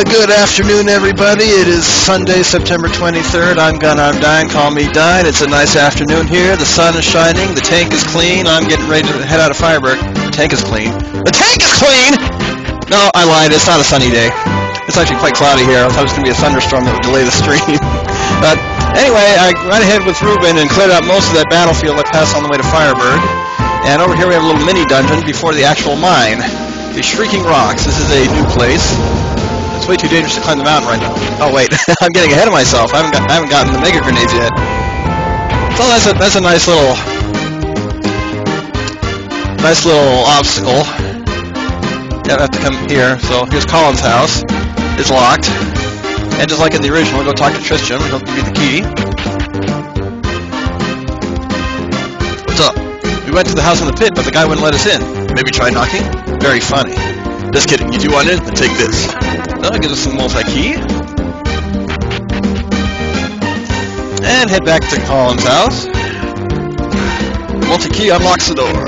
Good afternoon, everybody. It is Sunday, September 23rd. I'm Gunarm Dine. Call me Dine. It's a nice afternoon here. The sun is shining. The tank is clean. I'm getting ready to head out of Fireburg. The tank is clean. The tank is clean! No, I lied. It's not a sunny day. It's actually quite cloudy here. I thought it was going to be a thunderstorm that would delay the stream. But anyway, I went ahead with Ruben and cleared out most of that battlefield I passed on the way to Fireburg. And over here we have a little mini dungeon before the actual mine. The Shrieking Rocks. This is a new place. It's way too dangerous to climb the mountain right now. Oh wait, I'm getting ahead of myself. I haven't gotten the mega grenades yet. So that's a nice little obstacle. Yeah, I have to come here. So here's Colin's house. It's locked. And just like in the original, go talk to Tristram. He'll give you the key. What's up? We went to the house in the pit, but the guy wouldn't let us in. Maybe try knocking? Very funny. Just kidding. You do want in? Then take this. Oh, gives us some multi-key. And head back to Colin's house. Multi-key unlocks the door,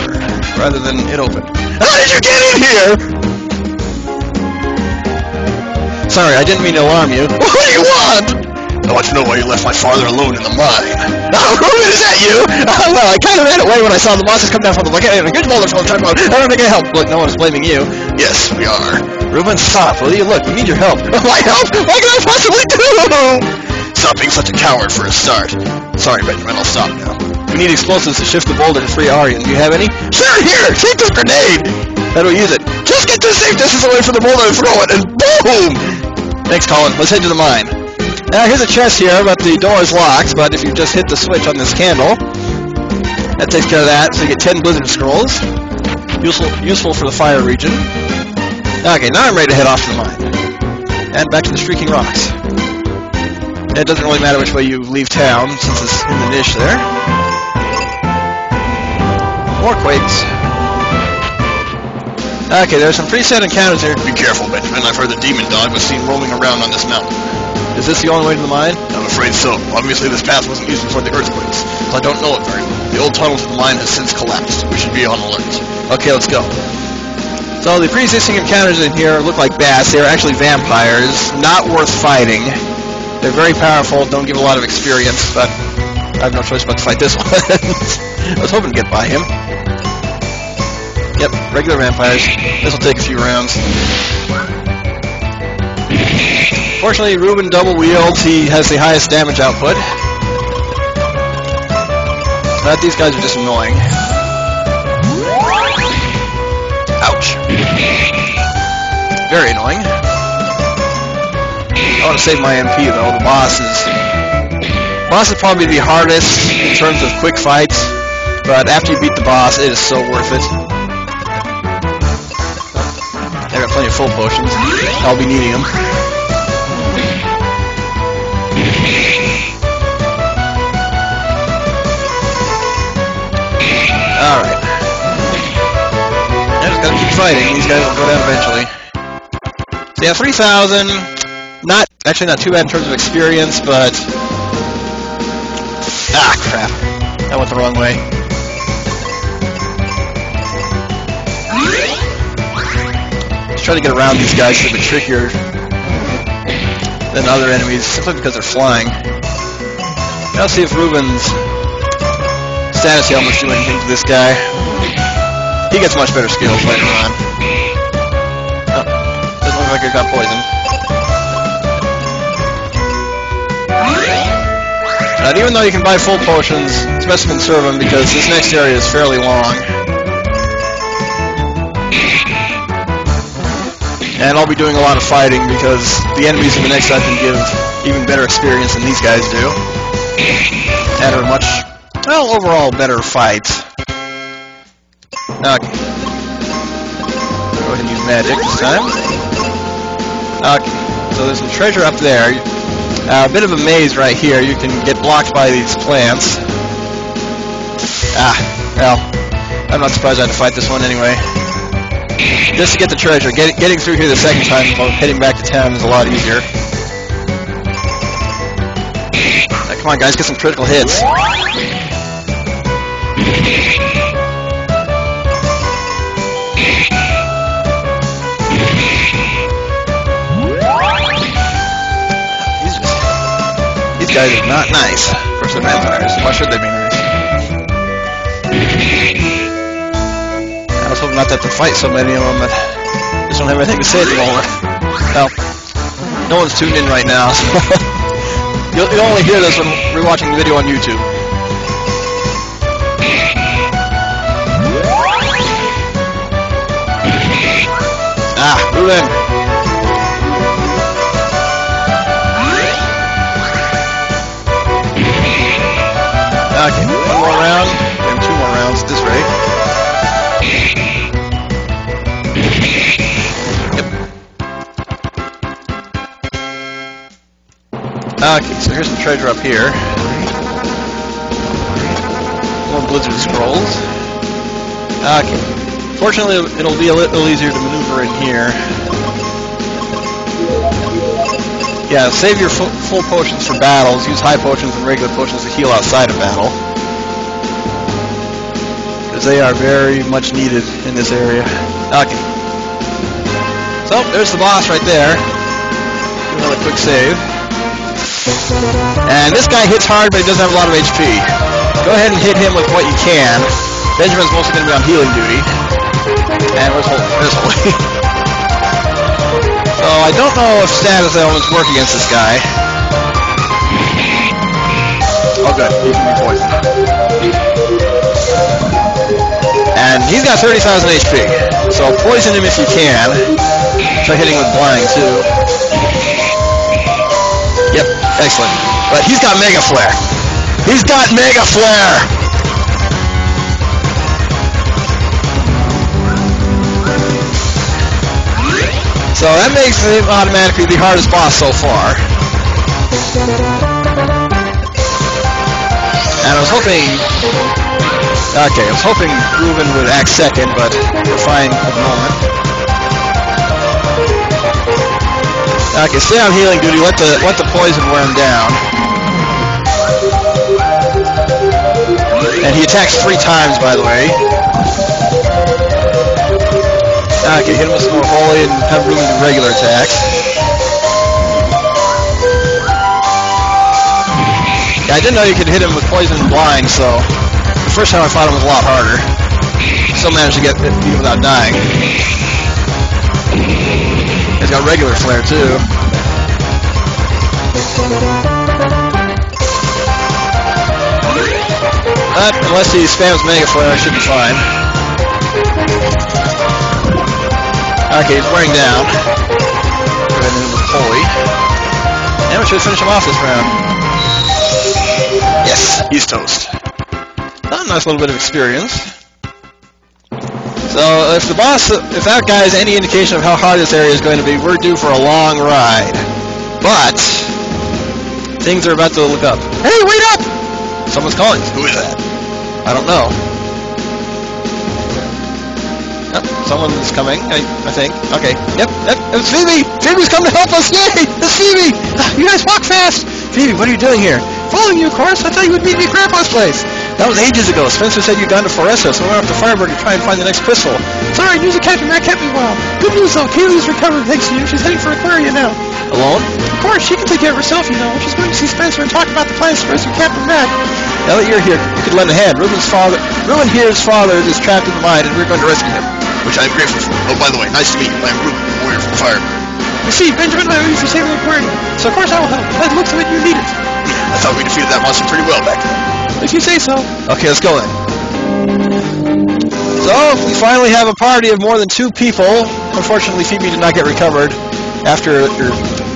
rather than it open. How did you get in here? Sorry, I didn't mean to alarm you. What do you want? I want to know why you left my father alone in the mine. Oh, Ruben, is that you? Oh, well, I kind of ran away when I saw the monsters come down from the lake. And a good boulder from the time I don't think I help. Look, no one's blaming you. Yes, we are. Ruben, stop, will you? Look, we need your help. My help? What can I possibly do? Stop being such a coward for a start. Sorry, Benjamin, I'll stop now. We need explosives to shift the boulder to free Aryan. Do you have any? Sure, here! Take this grenade! How do we use it? Just get to a safe distance away from the boulder and throw it, and boom! Thanks, Colin. Let's head to the mine. Now, here's a chest here, but the door is locked, but if you just hit the switch on this candle, that takes care of that, so you get 10 Blizzard Scrolls. Useful for the fire region. Okay, now I'm ready to head off to the mine. And back to the Shrieking Rocks. It doesn't really matter which way you leave town, since it's in the niche there. More quakes. Okay, there's some pretty sad encounters here. Be careful, Benjamin. I've heard the demon dog was seen roaming around on this mountain. Is this the only way to the mine? I'm afraid so. Obviously, this path wasn't used before the earthquakes, so I don't know it very well. The old tunnel to the mine has since collapsed. We should be on alert. Okay, let's go. So the pre-existing encounters in here look like bats. They are actually vampires. Not worth fighting. They're very powerful. Don't give a lot of experience, but I have no choice but to fight this one. I was hoping to get by him. Yep, regular vampires. This will take a few rounds. Fortunately, Ruben double wields. He has the highest damage output. But these guys are just annoying. Ouch. Very annoying. I want to save my MP though. The boss is probably the hardest in terms of quick fights, but after you beat the boss, it is so worth it. I got plenty of full potions. I'll be needing them. Alright. I just gotta keep fighting. These guys will go down eventually. So yeah, 3,000. Actually not too bad in terms of experience, but... Ah, crap. That went the wrong way. Just try to get around these guys. They're a bit trickier than other enemies, simply because they're flying. Now let's see if Ruben's status helmets do anything to this guy. He gets much better skills later on. Oh, doesn't look like he got poisoned. And even though you can buy full potions, it's best to conserve them because this next area is fairly long. And I'll be doing a lot of fighting because the enemies in the next dungeon give even better experience than these guys do. And are much, well, overall better fights. Okay. Go ahead and use magic this time. Okay. So there's some treasure up there. A bit of a maze right here. You can get blocked by these plants. Ah, well, I'm not surprised I had to fight this one anyway. Just to get the treasure. Getting through here the second time while heading back to town is a lot easier. Now, come on, guys, get some critical hits. these guys are not nice. Of course, they're vampires. Why should they be nice? I was hoping not to have to fight so many of them, but I just don't have anything to say at the moment. Well, no one's tuned in right now, so you'll only hear this when we're watching the video on YouTube. Ah, Ruben! Okay, one more round, and 2 more rounds at this rate. Okay, so here's some treasure up here. More Blizzard Scrolls. Okay. Fortunately, it'll be a little easier to maneuver in here. Yeah, save your full potions for battles. Use high potions and regular potions to heal outside of battle. Because they are very much needed in this area. Okay. So, there's the boss right there. Do another quick save. And this guy hits hard, but he doesn't have a lot of HP. Go ahead and hit him with what you can. Benjamin's mostly going to be on healing duty. And where's Holy? So I don't know if status elements work against this guy. Oh good, he can be poisoned. And he's got 30,000 HP. So poison him if you can. Try hitting with blind too. Yep, excellent. But he's got Mega Flare. He's got Mega Flare! So that makes him automatically the hardest boss so far. And I was hoping... Okay, I was hoping Ruben would act second, but we're fine at the moment. Okay, stay on healing duty, let the poison wear him down. And he attacks 3 times, by the way. Okay, hit him with some more holy and have Ruben do regular attacks. Yeah, I didn't know you could hit him with poison and blind, so the first time I fought him was a lot harder. Still managed to get it beat without dying. He's got regular flare too. But unless he spams Mega Flare, I should be fine. Okay, he's wearing down. Go ahead and hit him with Holy. And we should finish him off this round. Yes, he's toast. A nice little bit of experience. So if that guy is any indication of how hard this area is going to be, we're due for a long ride. But things are about to look up. Hey, wait up! Someone's calling. Who is that? I don't know. Yep, someone's coming, I think. Okay, yep, it's Phoebe! Phoebe's come to help us! Yay! It's Phoebe! You guys walk fast! Phoebe, what are you doing here? Following you, of course. I thought you would meet me at Grandpa's place. That was ages ago. Spencer said you'd gone to Foresta, so we went up to Fireburg to try and find the next pistol. Sorry, news of Captain Matt kept me well. Good news, though. Kaylee's recovered thanks to you. She's heading for Aquaria now. Alone? Of course, she can take care of herself, you know. She's going to see Spencer and talk about the plans to rescue Captain Matt. Now that you're here, you could lend a hand. Ruben here's father is trapped in the mine, and we're going to rescue him. Which I'm grateful for. Oh, by the way, nice to meet you. I'm Ruben, warrior from Fireburg. You see, Benjamin, I owe you for saving Aquarium, so of course I will help. By the looks of it, you need it. I thought we defeated that monster pretty well back then. If you say so. Okay, let's go then. So, we finally have a party of more than 2 people. Unfortunately, Phoebe did not get recovered after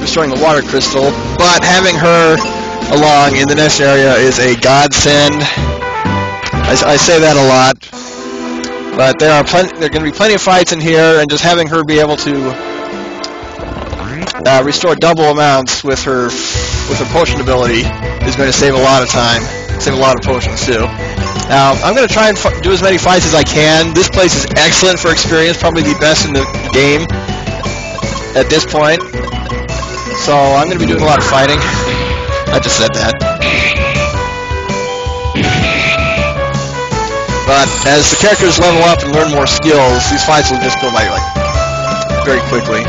restoring the water crystal, but having her along in the nest area is a godsend. I say that a lot, but there are going to be plenty of fights in here, and just having her be able to restore double amounts with her potion ability is going to save a lot of time, save a lot of potions too. Now, I'm going to try and do as many fights as I can. This place is excellent for experience, probably the best in the game at this point. So I'm going to be doing a lot of fighting. I just said that. But as the characters level up and learn more skills, these fights will just go by very quickly.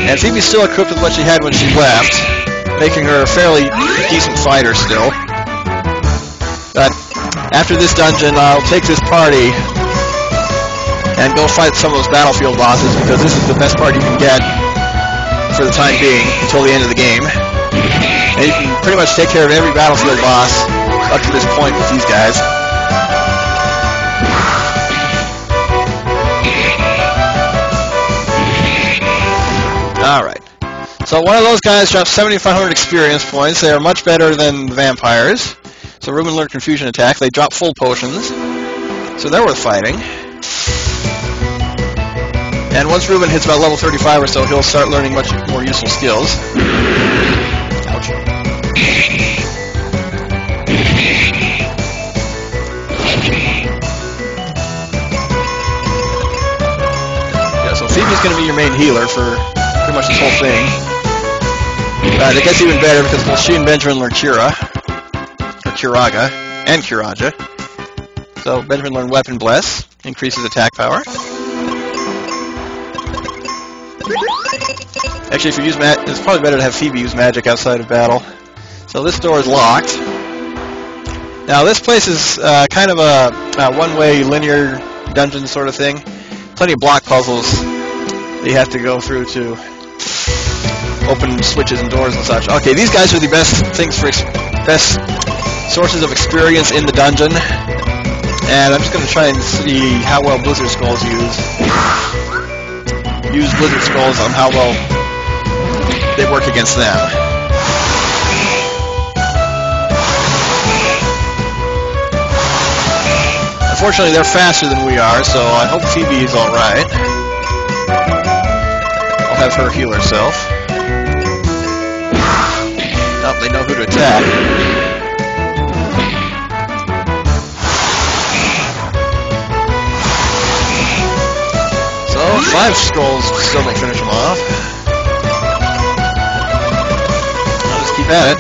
And Phoebe's still equipped with what she had when she left, making her a fairly decent fighter still. But after this dungeon, I'll take this party and go fight some of those battlefield bosses, because this is the best part you can get for the time being until the end of the game. And you can pretty much take care of every battlefield boss up to this point with these guys. Alright. So one of those guys drops 7,500 experience points. They are much better than the vampires. So Ruben learned Confusion Attack. They drop full potions. So they're worth fighting. And once Ruben hits about level 35 or so, he'll start learning much more useful skills. Ouch. Yeah, so Phoebe's going to be your main healer for pretty much this whole thing. It gets even better because both she and Benjamin learn Cura, or Curaga, and Curaja. So Benjamin learned Weapon Bless, increases attack power. Actually, if you use it's probably better to have Phoebe use magic outside of battle. So this door is locked. Now this place is kind of a one-way linear dungeon sort of thing. Plenty of block puzzles that you have to go through to open switches and doors and such. Okay, these guys are the best things for best sources of experience in the dungeon. And I'm just going to try and see how well Blizzard Skulls use Blizzard Skulls on how well they work against them. Unfortunately, they're faster than we are, so I hope Phoebe is alright. I'll have her heal herself. Oh, they know who to attack. So, 5 skulls still don't finish them off. I'll just keep at it.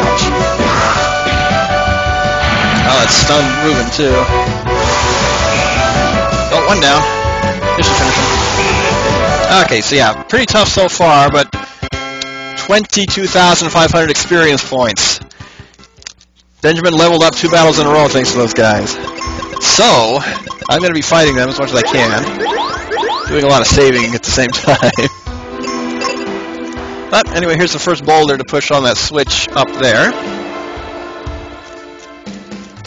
Ouch. Oh, that stunned Ruben too. Oh, one down. This should finish him. Okay, so yeah, pretty tough so far, but 22,500 experience points. Benjamin leveled up 2 battles in a row thanks to those guys. So, I'm going to be fighting them as much as I can, doing a lot of saving at the same time. But anyway, here's the first boulder to push on that switch up there.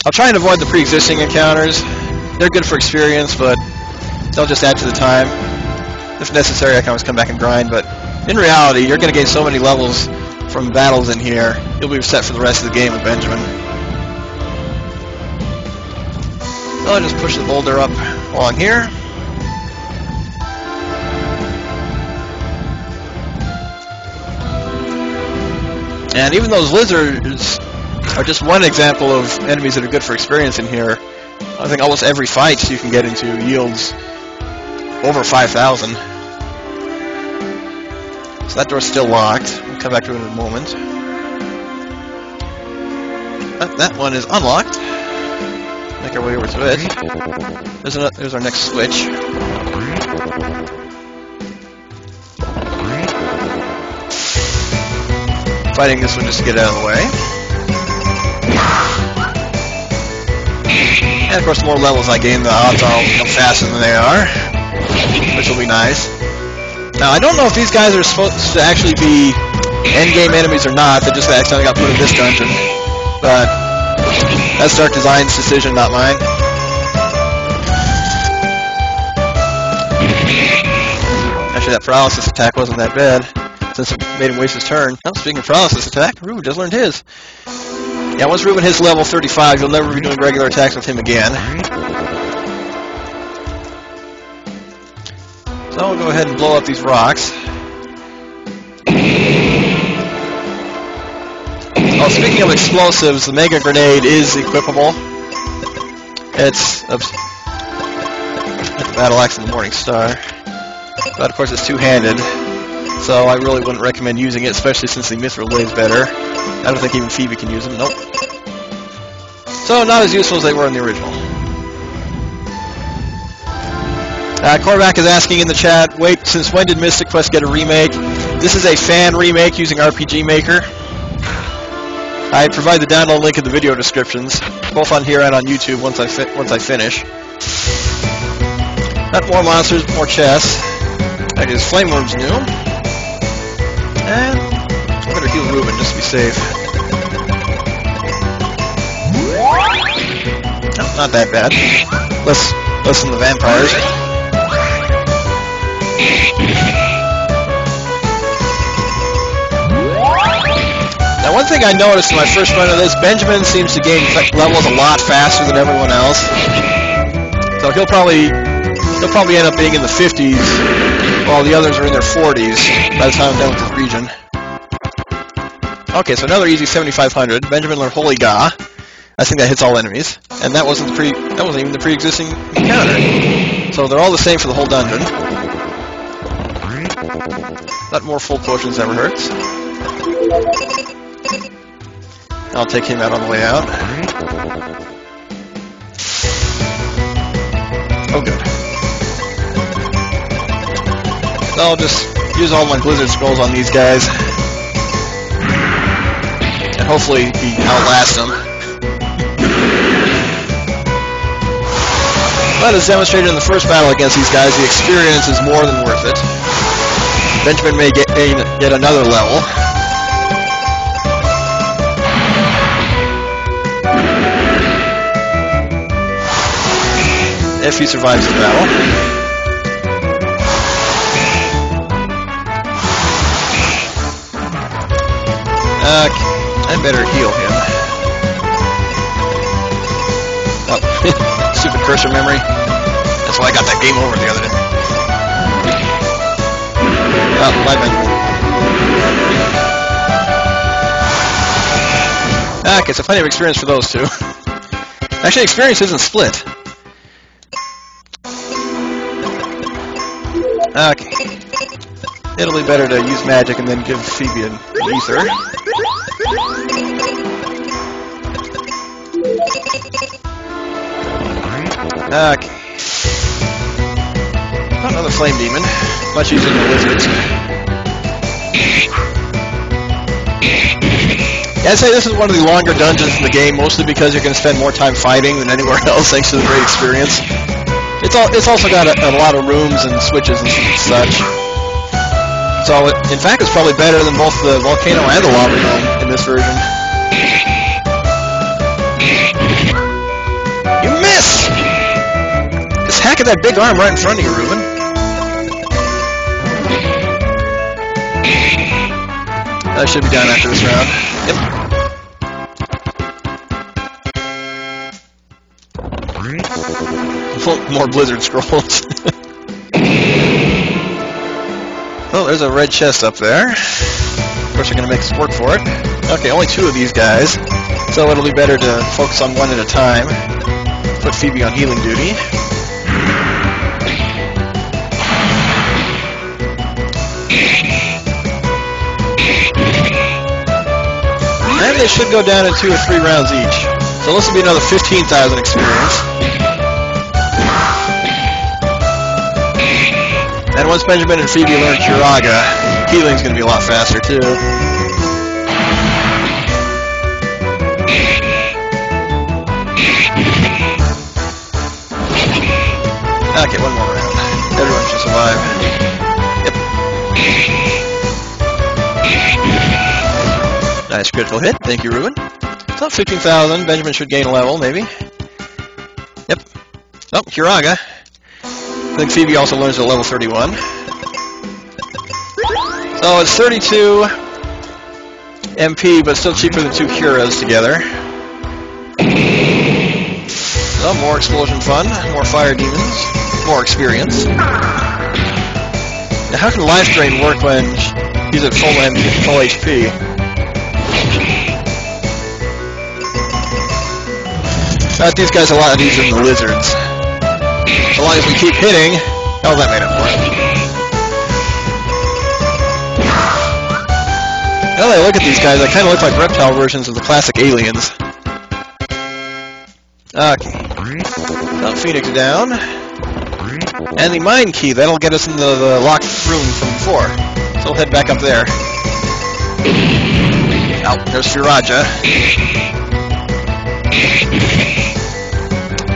I'll try and avoid the pre-existing encounters. They're good for experience, but they'll just add to the time. If necessary, I can always come back and grind, but in reality, you're going to gain so many levels from battles in here, you'll be set for the rest of the game with Benjamin. So I'll just push the boulder up along here. And even those lizards are just one example of enemies that are good for experience in here. I think almost every fight you can get into yields over 5,000. So that door's still locked. We'll come back to it in a moment. But that one is unlocked. Make our way over to it. There's our next switch. Fighting this one just to get it out of the way. And of course, the more levels I gain, the odds I'll become faster than they are, which will be nice. Now, I don't know if these guys are supposed to actually be endgame enemies or not. They just accidentally got put in this dungeon. But that's Dark Design's decision, not mine. Actually, that paralysis attack wasn't that bad, since it made him waste his turn. Oh, speaking of paralysis attack, Ruben just learned his. Yeah, once Ruben hits level 35, you'll never be doing regular attacks with him again. So we'll go ahead and blow up these rocks. Oh, speaking of explosives, the Mega Grenade is equipable. It's like the Battle Axe and the Morning Star. But of course it's two-handed, so I really wouldn't recommend using it, especially since the Mithril Blade's better. I don't think even Phoebe can use them, nope. So not as useful as they were in the original. Korvac is asking in the chat, wait, since when did Mystic Quest get a remake? This is a fan remake using RPG Maker. I provide the download link in the video descriptions, both on here and on YouTube once I finish. Not more monsters, more chests. That is Flameworm's new. And I'm going to heal Ruben just to be safe. No, not that bad. Less than the vampires. Now, one thing I noticed in my first run of this, Benjamin seems to gain levels a lot faster than everyone else. So he'll probably end up being in the 50s, while the others are in their 40s by the time I'm done with this region. Okay, so another easy 7500. Benjamin learned Holy Ga. I think that hits all enemies, and that wasn't even the pre-existing encounter. So they're all the same for the whole dungeon. Not more full potions never hurts. I'll take him out on the way out. Oh, good. So I'll just use all my Blizzard Scrolls on these guys, and hopefully outlast them. But as demonstrated in the first battle against these guys, the experience is more than worth it. Benjamin may get another level. If he survives the battle. I better heal him. Oh, stupid cursor memory. That's why I got that game over the other day. Oh, my bad. Okay, so plenty of experience for those two. Actually, experience isn't split. Okay. It'll be better to use magic and then give Phoebe an ether. Okay. Another flame demon. Much easier than the lizards. Yeah, I'd say this is one of the longer dungeons in the game, mostly because you're going to spend more time fighting than anywhere else, thanks to the great experience. It's also got a lot of rooms and switches and such. So, in fact, it's probably better than both the volcano and the lava dome in this version. You missed! Just hack at that big arm right in front of you, Ruben. That should be done after this round. Yep. More Blizzard Scrolls. Oh, there's a red chest up there. Of course, you're going to make us work for it. Okay, only 2 of these guys, so it'll be better to focus on one at a time. Put Phoebe on healing duty. And they should go down in 2 or 3 rounds each. So this will be another 15,000 experience. And once Benjamin and Phoebe learn Curaga, healing's going to be a lot faster too. Okay, one more round. Everyone should survive. Yep. Nice critical hit. Thank you, Ruben. So 15,000. Benjamin should gain a level, maybe. Yep. Oh, Curaga. I think Phoebe also learns at level 31. So it's 32 MP, but still cheaper than 2 Curas together. So more explosion fun, more fire demons, more experience. Now how can Life Drain work when he's at full HP? These guys are a lot easier than the lizards. So long as we keep hitting... Oh, that made it for it. Now that I look at these guys, they kind of look like reptile versions of the classic aliens. Okay. Oh, Phoenix down. And the mine key, that'll get us into the locked room from before. So we'll head back up there. Oh, there's Firaja.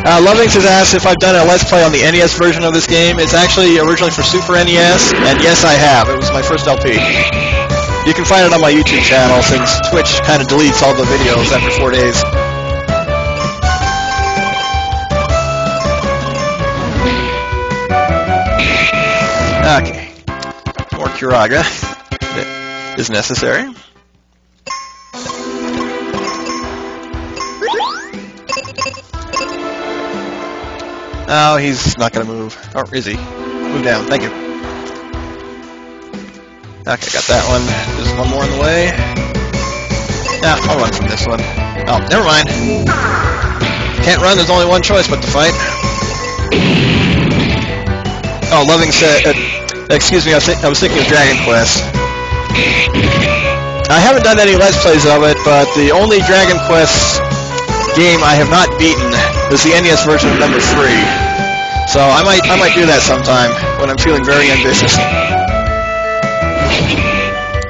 Lovings has asked if I've done a Let's Play on the NES version of this game. It's actually originally for Super NES, and yes, I have. It was my first LP. You can find it on my YouTube channel, since Twitch kind of deletes all the videos after 4 days. Okay. More Curaga is necessary. Oh, he's not going to move. Or is he? Move down. Thank you. Okay, got that one. There's one more in the way. Yeah, I'll run from this one. Oh, never mind. Can't run. There's only one choice but to fight. Oh, Loving said... excuse me, I was thinking of Dragon Quest. I haven't done any Let's Plays of it, but the only Dragon Quest game I have not beaten is the NES version of number 3. So I might do that sometime when I'm feeling very ambitious.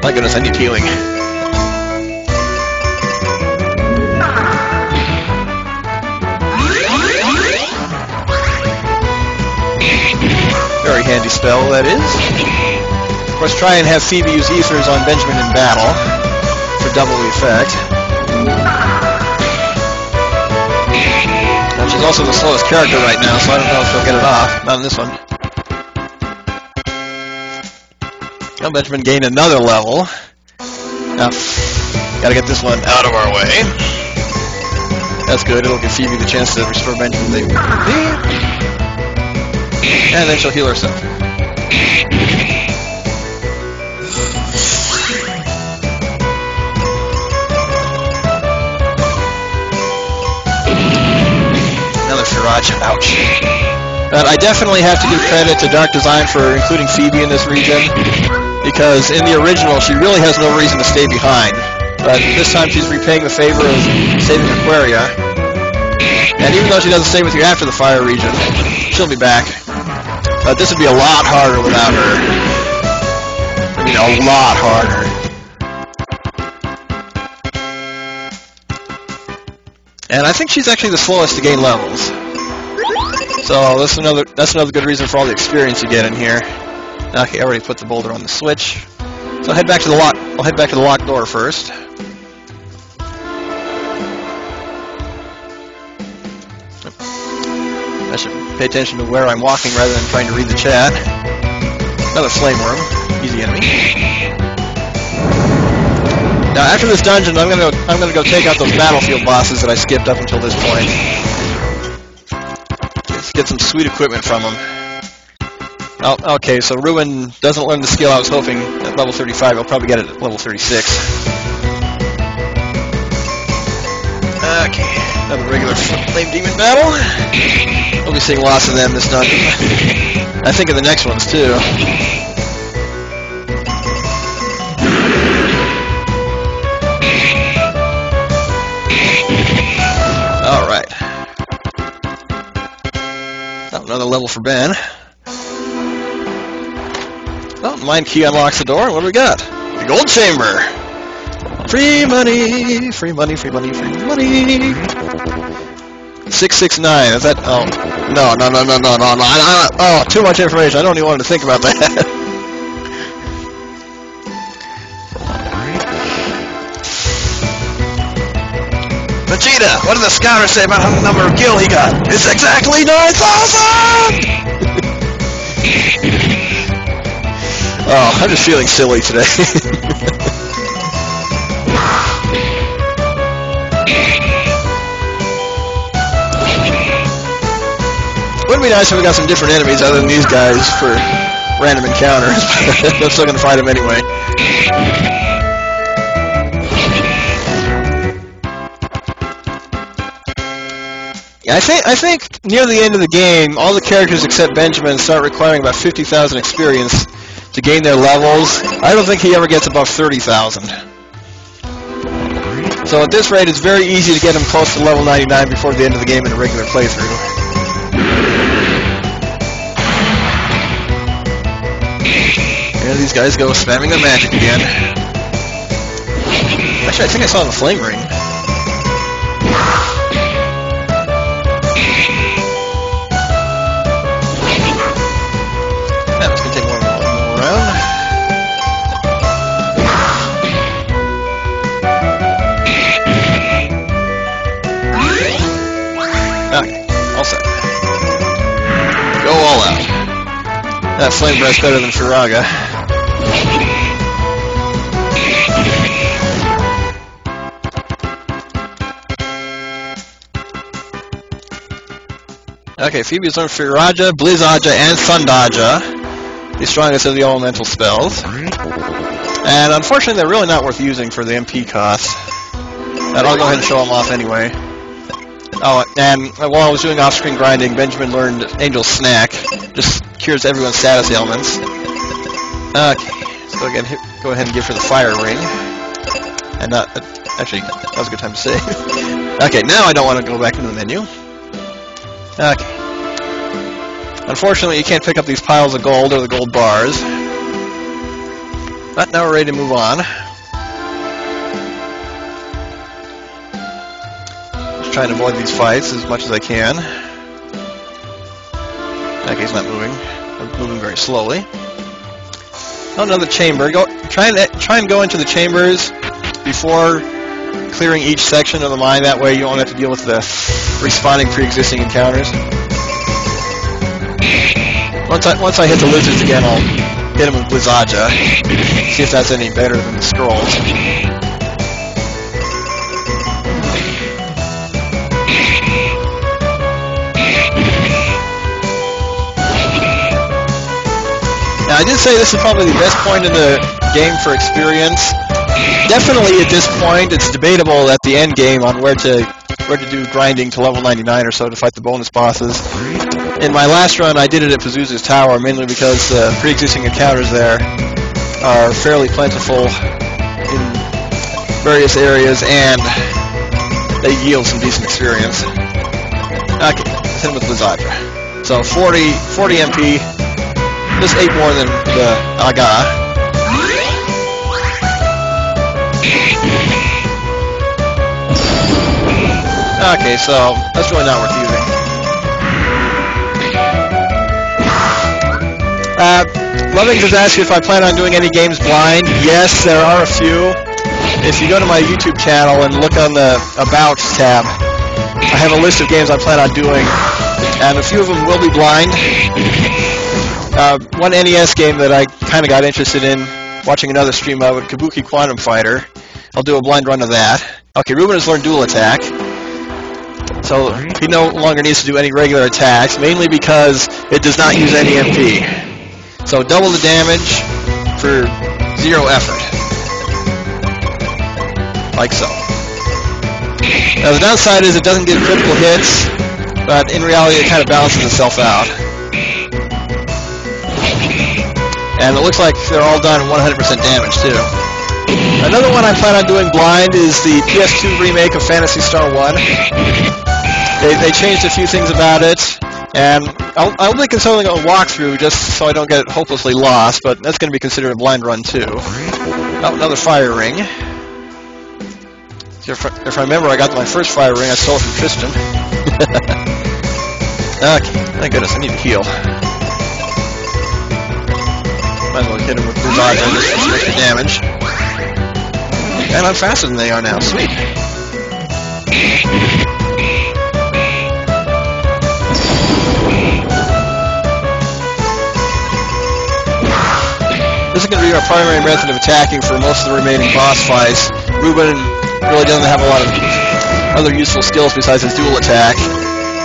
My goodness, I need healing. Very handy spell, that is. Of course, try and have Phoebe use ethers on Benjamin in battle for double the effect. And she's also the slowest character right now, so I don't know if she'll get it off. Not in this one. Oh, Benjamin gained another level. Now, gotta get this one out of our way. That's good, it'll give Phoebe the chance to restore Benjamin. And then she'll heal herself. Another Firaja, ouch. But I definitely have to give credit to Dark Design for including Phoebe in this region, because in the original she really has no reason to stay behind. But this time she's repaying the favor of saving Aquaria. And even though she doesn't stay with you after the fire region, she'll be back. But this would be a lot harder without her. I mean, a lot harder. And I think she's actually the slowest to gain levels. So that's another good reason for all the experience you get in here. Okay, I already put the boulder on the switch. So I'll head back to the locked door first. I should pay attention to where I'm walking rather than trying to read the chat. Another flame worm, easy enemy. Now after this dungeon, I'm gonna go take out those battlefield bosses that I skipped up until this point. Let's get some sweet equipment from them. Oh, okay, so Ruin doesn't learn the skill I was hoping at level 35. He'll probably get it at level 36. Okay, another regular flame demon battle. We'll be seeing lots of them this dungeon. I think of the next ones too. Alright. Oh, another level for Ben. Oh, mine key unlocks the door. What do we got? The gold chamber. Free money, free money, free money, free money. 669. Is that? Oh, no. Oh, too much information. I don't even want to think about that. Vegeta, what did the scouter say about how the number of gil he got? It's exactly 9,000. Oh, I'm just feeling silly today. Wouldn't be nice if we got some different enemies other than these guys for random encounters, but I'm still gonna fight them anyway. Yeah, I think near the end of the game, all the characters except Benjamin start requiring about 50,000 experience to gain their levels. I don't think he ever gets above 30,000. So at this rate, it's very easy to get him close to level 99 before the end of the game in a regular playthrough. There these guys go, spamming their magic again. Actually, I think I saw the flame ring. That was gonna take one more round. Okay, all set. Go all out. That flame breath's better than Firaga. Okay, Phoebe's learned Firaga, Blizzaja, and Thundaja, the strongest of the elemental spells. And unfortunately, they're really not worth using for the MP cost. And I'll go ahead and show them off anyway. Oh, and while I was doing off-screen grinding, Benjamin learned Angel's Snack. Just cures everyone's status ailments. Okay, so again, go ahead and give her the fire ring. And not... actually, that was a good time to say. Okay, now I don't want to go back into the menu. Okay. Unfortunately, you can't pick up these piles of gold or the gold bars. But now we're ready to move on. Just trying to avoid these fights as much as I can. Okay, he's not moving. I'm moving very slowly. Oh, another chamber. Try and go into the chambers before clearing each section of the mine. That way you won't have to deal with the respawning pre-existing encounters. Once I hit the lizards again, I'll hit them with Blizzaja. See if that's any better than the scrolls. Now, I did say this is probably the best point in the game for experience. Definitely at this point, it's debatable at the end game on where to do grinding to level 99 or so to fight the bonus bosses. In my last run, I did it at Pazuzu's Tower, mainly because the pre-existing encounters there are fairly plentiful in various areas, and they yield some decent experience. Okay, let's hit him with Blizzaja. So 40 MP, just 8 more than the Aga. Okay, so that's really not worth using. Loving just asked you if I plan on doing any games blind. Yes, there are a few. If you go to my YouTube channel and look on the About tab, I have a list of games I plan on doing, and a few of them will be blind. One NES game that I kind of got interested in watching another stream of, Kabuki Quantum Fighter. I'll do a blind run of that. Okay, Ruben has learned Dual Attack. So he no longer needs to do any regular attacks, mainly because it does not use any MP. So double the damage for 0 effort. Like so. Now the downside is it doesn't get critical hits, but in reality it kind of balances itself out. And it looks like they're all done 100% damage too. Another one I plan on doing blind is the PS2 remake of Phantasy Star 1. They changed a few things about it, and I'll be considering a walkthrough just so I don't get hopelessly lost, but that's going to be considered a blind run too. Oh, another fire ring. If I remember, I got my first fire ring, I stole it from Tristan. Okay, thank goodness, I need to heal. Might as well hit him with Blizzaja just for extra damage. And I'm faster than they are now, sweet. This is going to be our primary method of attacking for most of the remaining boss fights. Ruben really doesn't have a lot of other useful skills besides his dual attack,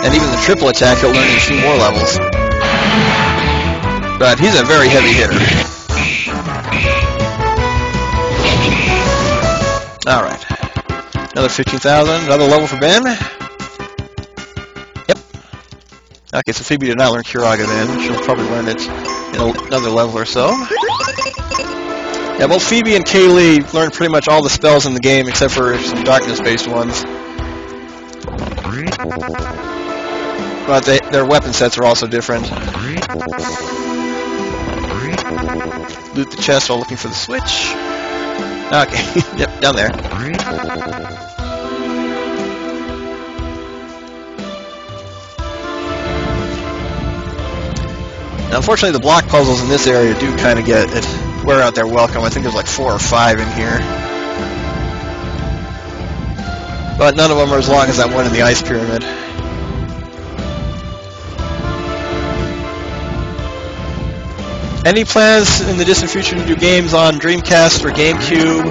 and even the triple attack he'll learn in a few more levels. But he's a very heavy hitter. Alright. Another 15,000, another level for Ben. Yep. Okay, so Phoebe did not learn Curaga then. She'll probably learn it in another level or so. Yeah, both Phoebe and Kaylee learned pretty much all the spells in the game except for some darkness-based ones. But their weapon sets are also different. Loot the chest while looking for the switch. Okay, yep, down there. Now, unfortunately, the block puzzles in this area do kind of wear out their welcome. I think there's like 4 or 5 in here. But none of them are as long as that one in the ice pyramid. Any plans in the distant future to do games on Dreamcast or GameCube?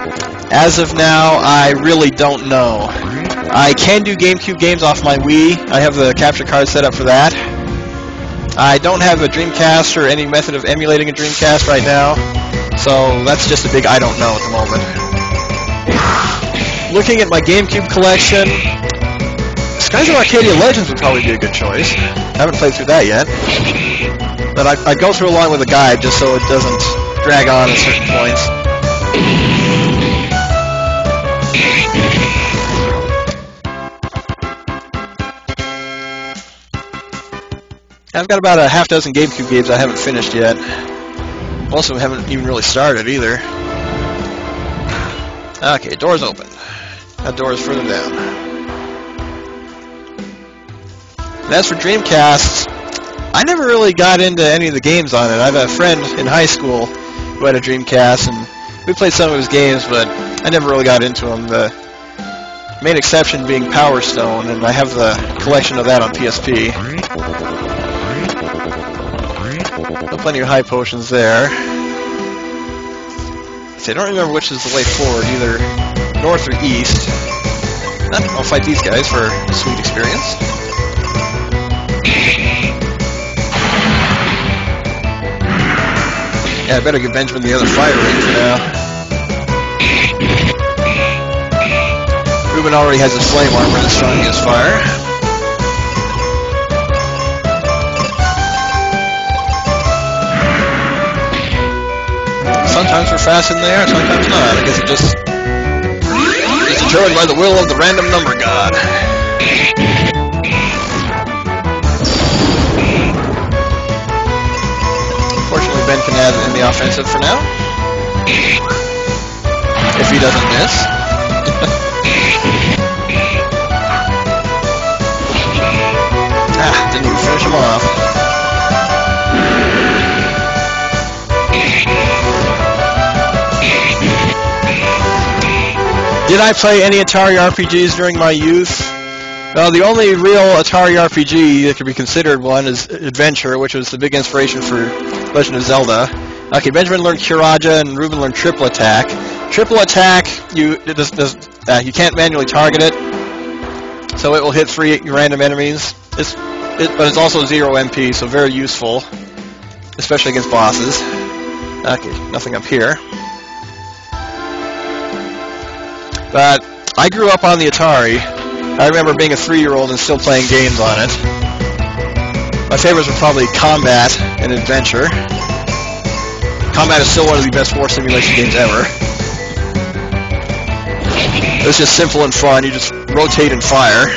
As of now, I really don't know. I can do GameCube games off my Wii. I have the capture card set up for that. I don't have a Dreamcast or any method of emulating a Dreamcast right now, so that's just a big I don't know at the moment. Looking at my GameCube collection, Skies of Arcadia Legends would probably be a good choice. I haven't played through that yet. But I go through along with a guide just so it doesn't drag on at certain points. I've got about a half dozen GameCube games I haven't finished yet. Most of them haven't even really started either. Okay, door's open. That door is further down. And as for Dreamcast, I never really got into any of the games on it. I have a friend in high school who had a Dreamcast, and we played some of his games, but I never really got into them. The main exception being Power Stone, and I have the collection of that on PSP. So plenty of high potions there. See, I don't remember which is the way forward, either north or east. I'll fight these guys for a sweet experience. Yeah, I better give Benjamin the other fire ring for now. Ruben already has his flame armor that's strong against fire. Sometimes we're fast in there, sometimes not. I guess it just is determined by the will of the random number god. Fortunately, Ben can add in the offensive for now. If he doesn't miss. Didn't even finish him off. Did I play any Atari RPGs during my youth? Well, the only real Atari RPG that could be considered one is Adventure, which was the big inspiration for Legend of Zelda. Okay, Benjamin learned Kiraja and Ruben learned Triple Attack. Triple Attack, you can't manually target it, so it will hit 3 random enemies. But it's also 0 MP, so very useful, especially against bosses. Okay, nothing up here. But I grew up on the Atari. I remember being a 3-year-old and still playing games on it. My favorites were probably Combat and Adventure. Combat is still one of the best war simulation games ever. It's just simple and fun. You just rotate and fire.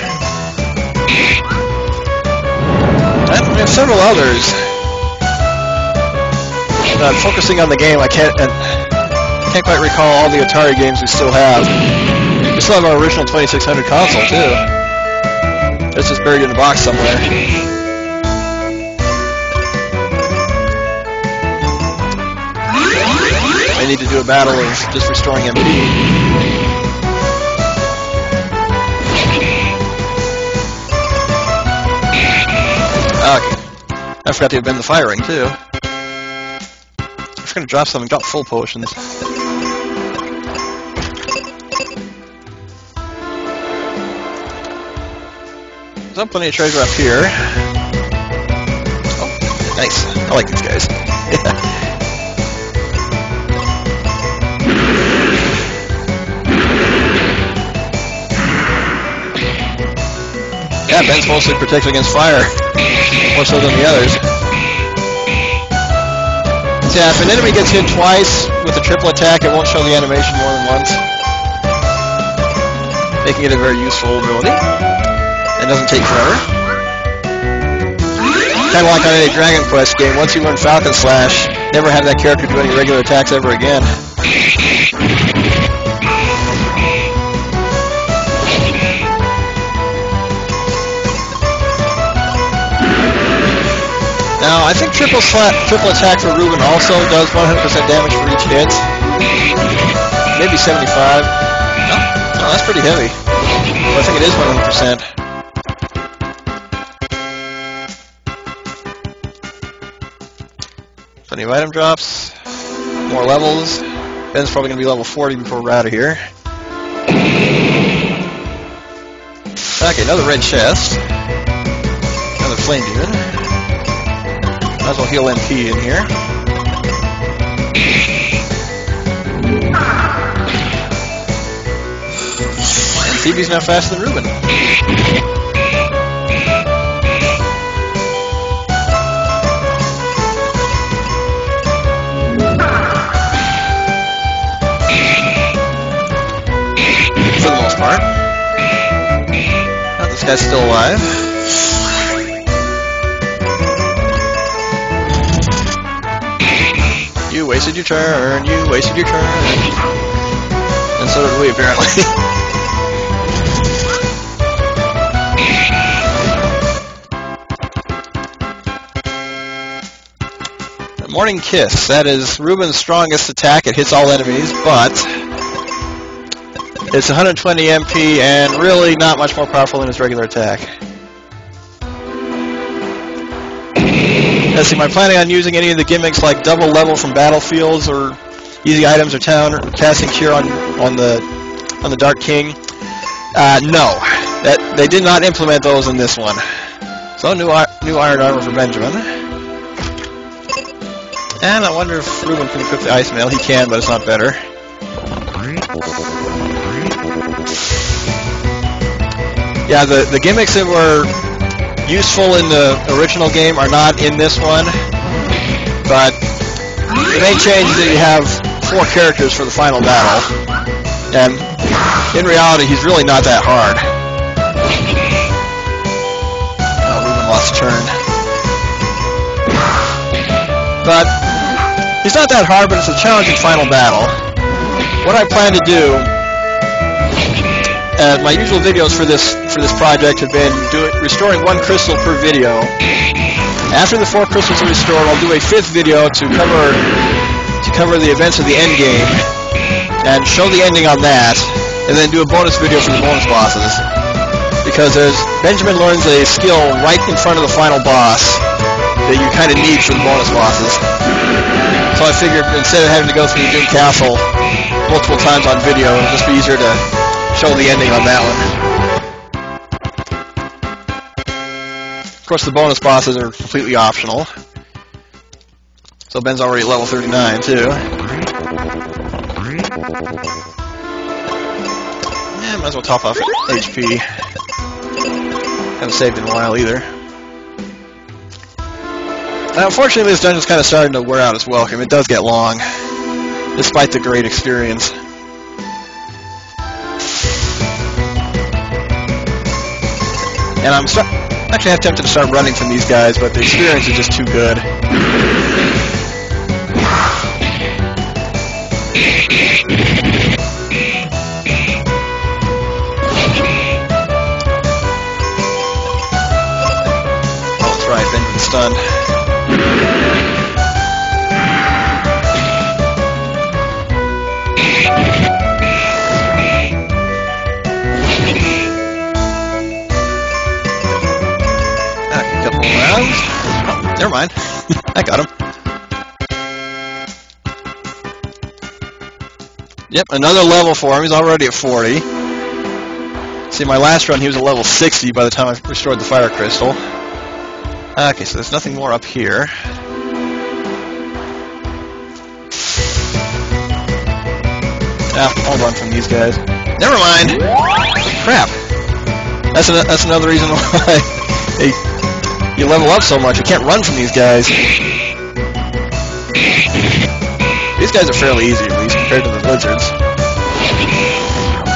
And we have several others. Focusing on the game, I can't quite recall all the Atari games we still have. We still have our original 2600 console, too. It's just buried in a box somewhere. I need to do a battle of just restoring MP. Okay. I forgot to bend the fire ring, too. I was going to drop something, drop full potions. There's plenty of treasure up here. Oh, nice. I like these guys. Yeah, Ben's mostly protected against fire. More so than the others. So yeah, if an enemy gets hit twice with a triple attack, it won't show the animation more than once. Making it a very useful ability. It doesn't take forever. Kind of like on any Dragon Quest game, once you learn Falcon Slash, never have that character do any regular attacks ever again. Now, I think triple attack for Ruben also does 100% damage for each hit. Maybe 75. No, that's pretty heavy. But I think it is 100%. Plenty of item drops. More levels. Ben's probably going to be level 40 before we're out of here. Okay, another red chest. Another flame demon. Might as well heal MP in here. And Phoebe's now faster than Ruben. For the most part. Oh, this guy's still alive. You wasted your turn, you wasted your turn. And so did we, apparently. Morning Kiss. That is Ruben's strongest attack. It hits all enemies, but it's 120 MP and really not much more powerful than his regular attack. Let's see, am I planning on using any of the gimmicks like double level from battlefields or easy items or town or casting cure on the Dark King? No, they did not implement those in this one. So new iron armor for Benjamin. And I wonder if Ruben can equip the ice mail. He can, but it's not better. Yeah, the gimmicks that were useful in the original game are not in this one, but the main change is that you have 4 characters for the final battle, and in reality he's really not that hard. Oh, Ruben lost turn. But he's not that hard, but it's a challenging final battle. What I plan to do, my usual videos for this project have been restoring 1 crystal per video. After the 4 crystals are restored, I'll do a 5th video to cover the events of the end game and show the ending on that, and then do a bonus video for the bonus bosses. Because Benjamin learns a skill right in front of the final boss that you kind of need for the bonus bosses. So I figured instead of having to go through Doom Castle multiple times on video, it'll just be easier to show the ending on that one. Of course, the bonus bosses are completely optional. So Ben's already at level 39 too. Yeah, might as well top off HP. Haven't saved in a while either. Now, unfortunately, this dungeon's kind of starting to wear out its welcome. It does get long, despite the great experience. And I'm actually tempted to start running from these guys, but the experience is just too good. Oh, that's right, Benjamin's stunned. Oh, never mind. I got him. Yep, another level for him. He's already at 40. See, my last run, he was at level 60 by the time I restored the fire crystal. Okay, so there's nothing more up here. I'll run from these guys. Never mind! Crap! That's another reason why you level up so much. You can't run from these guys. These guys are fairly easy, at least, compared to the lizards.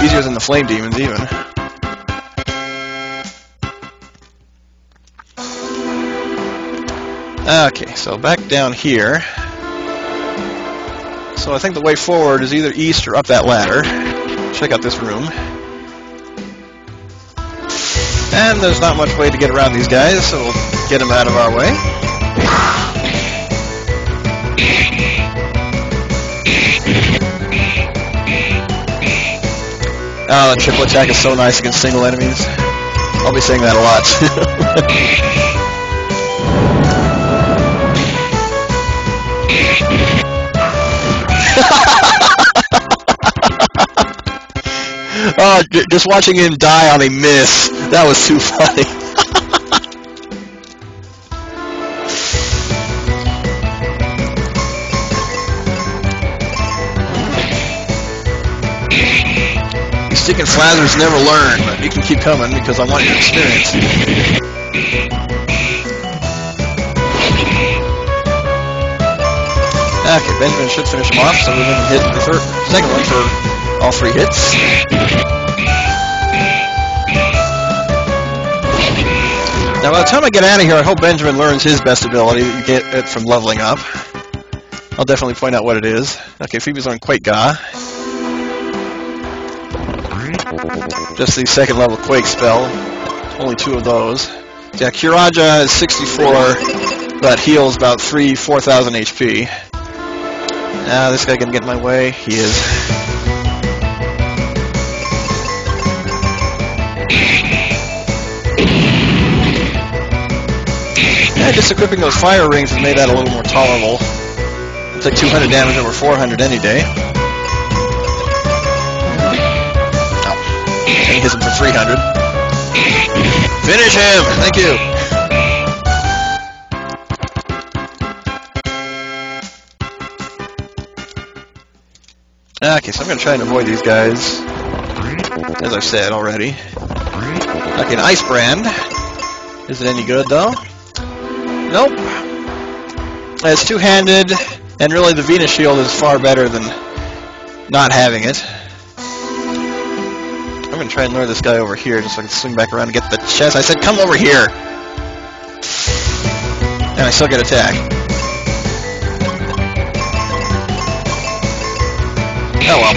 Easier than the flame demons, even. Okay, so back down here. So I think the way forward is either east or up that ladder. Check out this room. And there's not much way to get around these guys, so we'll get them out of our way. Oh, the triple attack is so nice against single enemies. I'll be saying that a lot. Oh, just watching him die on a miss. That was too funny. These sticking flazzers never learn, but you can keep coming because I want your experience. Okay, Benjamin should finish him off, so we can hit the second one for all 3 hits. Now, by the time I get out of here, I hope Benjamin learns his best ability that you get it from leveling up. I'll definitely point out what it is. Okay, Phoebe's on Quake Ga. Just the second level Quake spell. Only 2 of those. Yeah, Kiraja is 64, but heals about 4,000 HP. Now, this guy gonna get in my way. He is. Yeah, just equipping those fire rings has made that a little more tolerable. It's like 200 damage over 400 any day. Oh. And he hits him for 300. Finish him! Thank you! Okay, so I'm going to try and avoid these guys, as I've said already. Okay, an Ice Brand. Is it any good, though? Nope. It's two-handed, and really the Venus Shield is far better than not having it. I'm going to try and lure this guy over here just so I can swing back around and get the chest. I said, come over here! And I still get attacked. Oh well.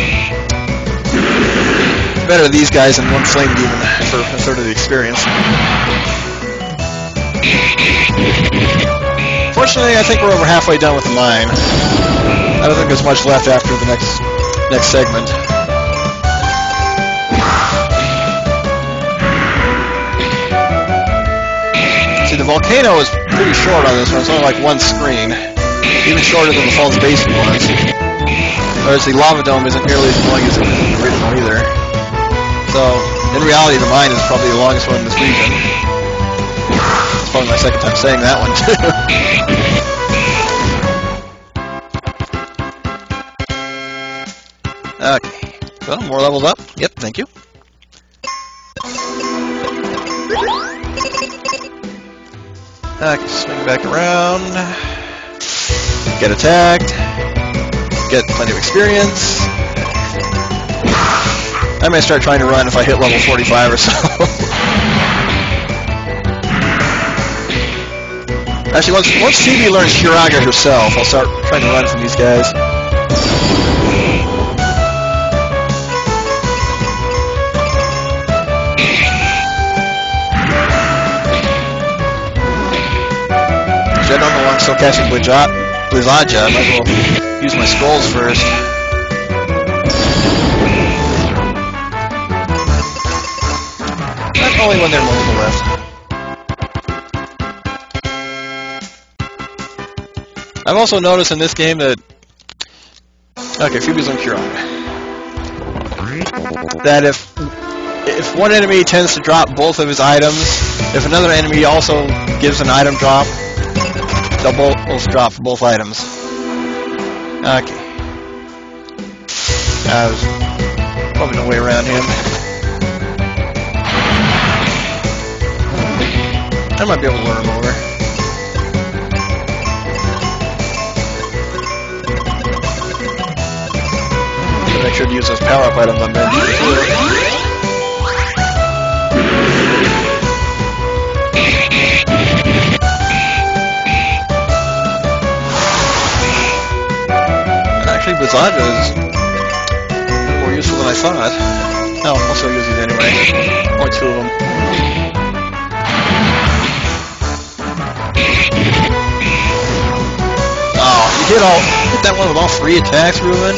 Better these guys than one Flame Demon for a third of the experience. Fortunately, I think we're over halfway done with the mine. I don't think there's much left after the next segment. See, the volcano is pretty short on this one. It's only like one screen. Even shorter than the Falls Basin was. Whereas the Lava Dome isn't nearly as long as the original either. So, in reality, the mine is probably the longest one in this region. It's probably my second time saying that one, too. Okay. Well, more levels up. Yep, thank you. Okay, swing back around. Get attacked. Get plenty of experience. I may start trying to run if I hit level 45 or so. Actually, once Phoebe learns Kiraga herself, I'll start trying to run from these guys. I don't know why I'm still catching Blizaja. I might as well use my scrolls first. That's only when they're mobile left. I've also noticed in this game that... Okay, Phoebe's on Kiraga. That if one enemy tends to drop both of his items, if another enemy also gives an item drop, they'll both drop for both items. Okay. There's probably no way around him. I might be able to lure him over. Make sure to use those power-up items on Benji. Actually, massage is more useful than I thought. Oh, I'll still use these anyway. Only 2 of them. Oh, you hit that one with all 3 attacks, Ruben?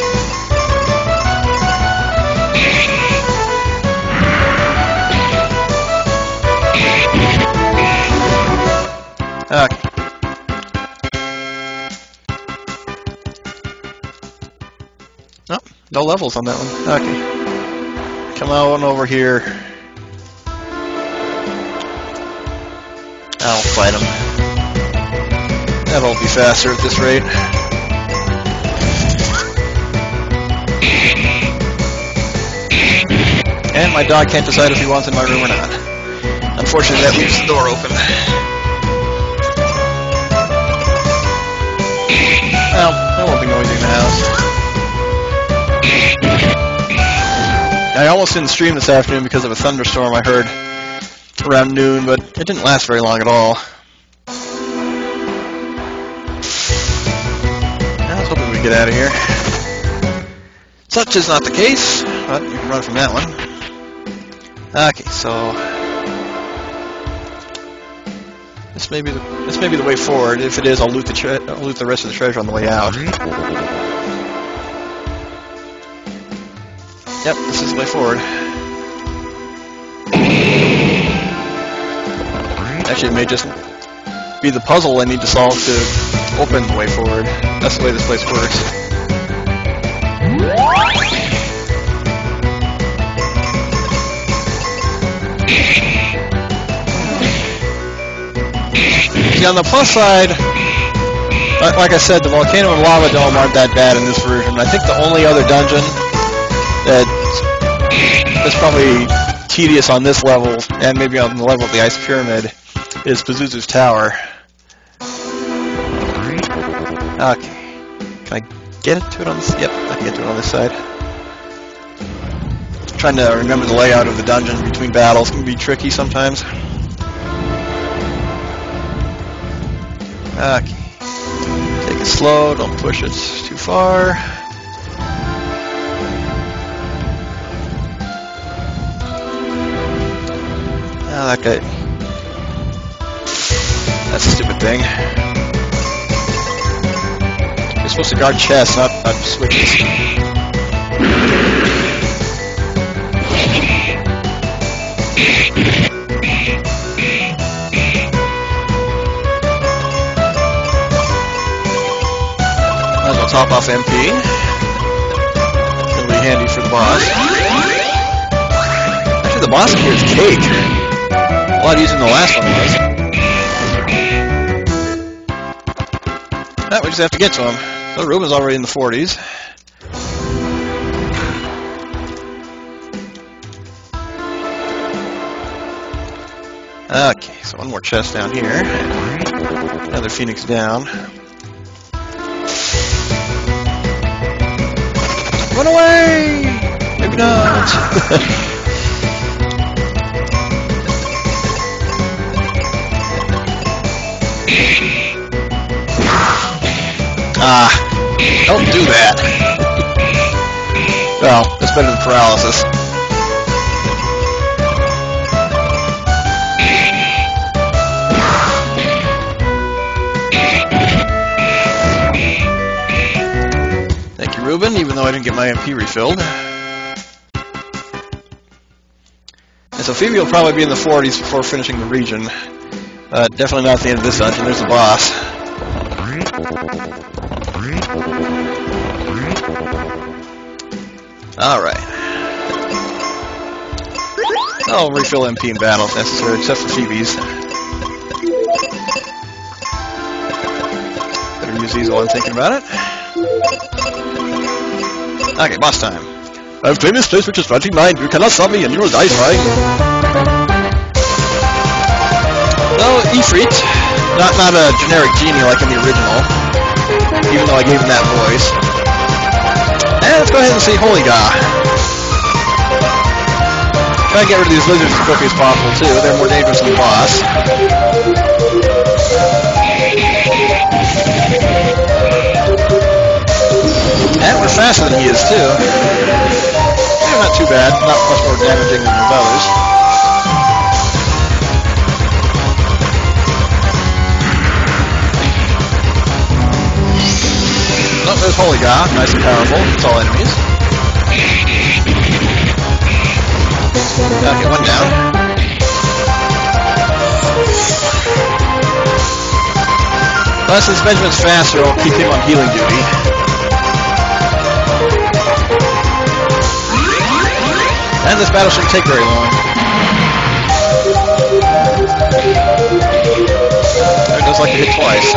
Okay. Oh, no levels on that one. Okay. Come on over here. I'll fight him. That'll be faster at this rate. And my dog can't decide if he wants in my room or not. Unfortunately, that leaves the door open. Well, there won't be noisy in the house. I almost didn't stream this afternoon because of a thunderstorm I heard around noon, but it didn't last very long at all. I was hoping we'd get out of here. Such is not the case, but we can run from that one. Okay, so this may be the way forward. If it is, I'll loot the rest of the treasure on the way out. Yep, this is the way forward. Actually, it may just be the puzzle I need to solve to open the way forward. That's the way this place works. See, on the plus side, like I said, the volcano and lava dome aren't that bad in this version. I think the only other dungeon that's probably tedious on this level, and maybe on the level of the Ice Pyramid, is Pazuzu's Tower. Okay. Can I get to it on this? Yep, I can get to it on this side. Trying to remember the layout of the dungeon between battles can be tricky sometimes. Okay. Take it slow, don't push it too far. Oh, that guy. That's a stupid thing. You're supposed to guard chests, not switches. Might as well top off MP. It'll be handy for the boss. Actually, the boss here is cake. A lot easier than the last one was. We just have to get to him. So Ruben's already in the 40s. Okay, so one more chest down here. Another Phoenix down. Run away! Maybe not. Don't do that. Well, it's better than paralysis. Thank you, Ruben, even though I didn't get my MP refilled. And so Phoebe will probably be in the 40s before finishing the region. Definitely not at the end of this dungeon. There's the boss. Alright. I'll refill MP in battle if necessary, except for Phoebe's. Better use these while I'm thinking about it. Okay, boss time. I've claimed this place which is ranting mine. You cannot stop me and you will die trying. So, Ifrit. Not a generic genie like in the original. Even though I gave him that voice. And let's go ahead and see Holy God. Try to get rid of these lizards as quickly as possible, too. They're more dangerous than the boss. And we're faster than he is, too. Yeah, not too bad. Not much more damaging than his others. Oh, there's Holy God. Nice and powerful. It's all enemies. Okay, one down. But since Benjamin's faster, I'll keep him on healing duty. And this battle shouldn't take very long. It does like to hit twice.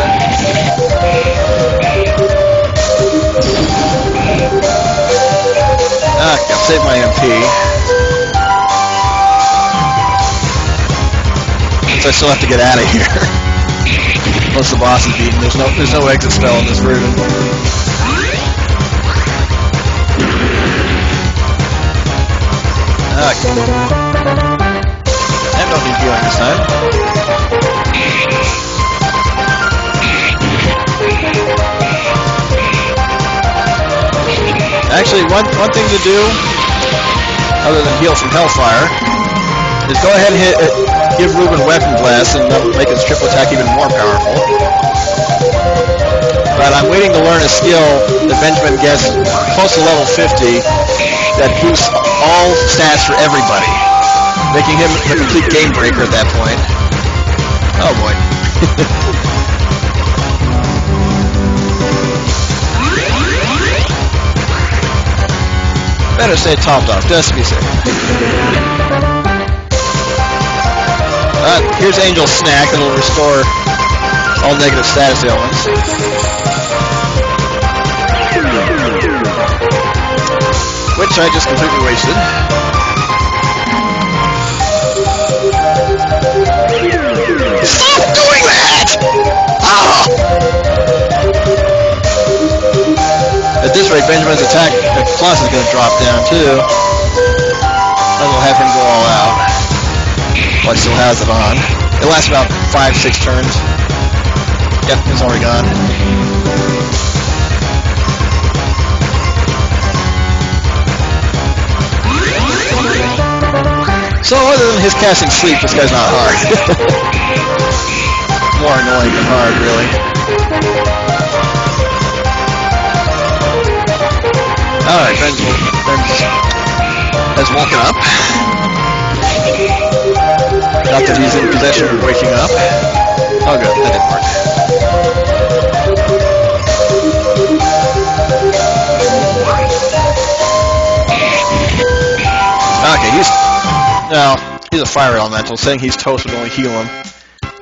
Ah, I'll save my MP. Since I still have to get out of here. Once the boss is beaten, there's no exit spell in this version. Okay. And don't need healing this time. Actually, one thing to do, other than heal from Hellfire, is go ahead and give Ruben Weapon Blast, and that'll make his triple attack even more powerful. But I'm waiting to learn a skill that Benjamin gets close to level 50 that boosts all stats for everybody, making him a complete game breaker at that point. Oh boy. Better stay topped off, just to be safe. Here's Angel's Snack that'll restore all negative status ailments. Which I just completely wasted. Stop doing that! Ah! At this rate, Benjamin's attack plus is going to drop down too. And we'll have him go all out. Well, he still has it on. It lasts about 5-6 turns. Yep, it's already gone. So other than his casting sleep, this guy's not hard. More annoying than hard, really. Alright, Ben has woken up. Not that he's in possession of waking up. Oh good, that didn't work. Okay, he's a fire elemental. Saying he's toast would only heal him.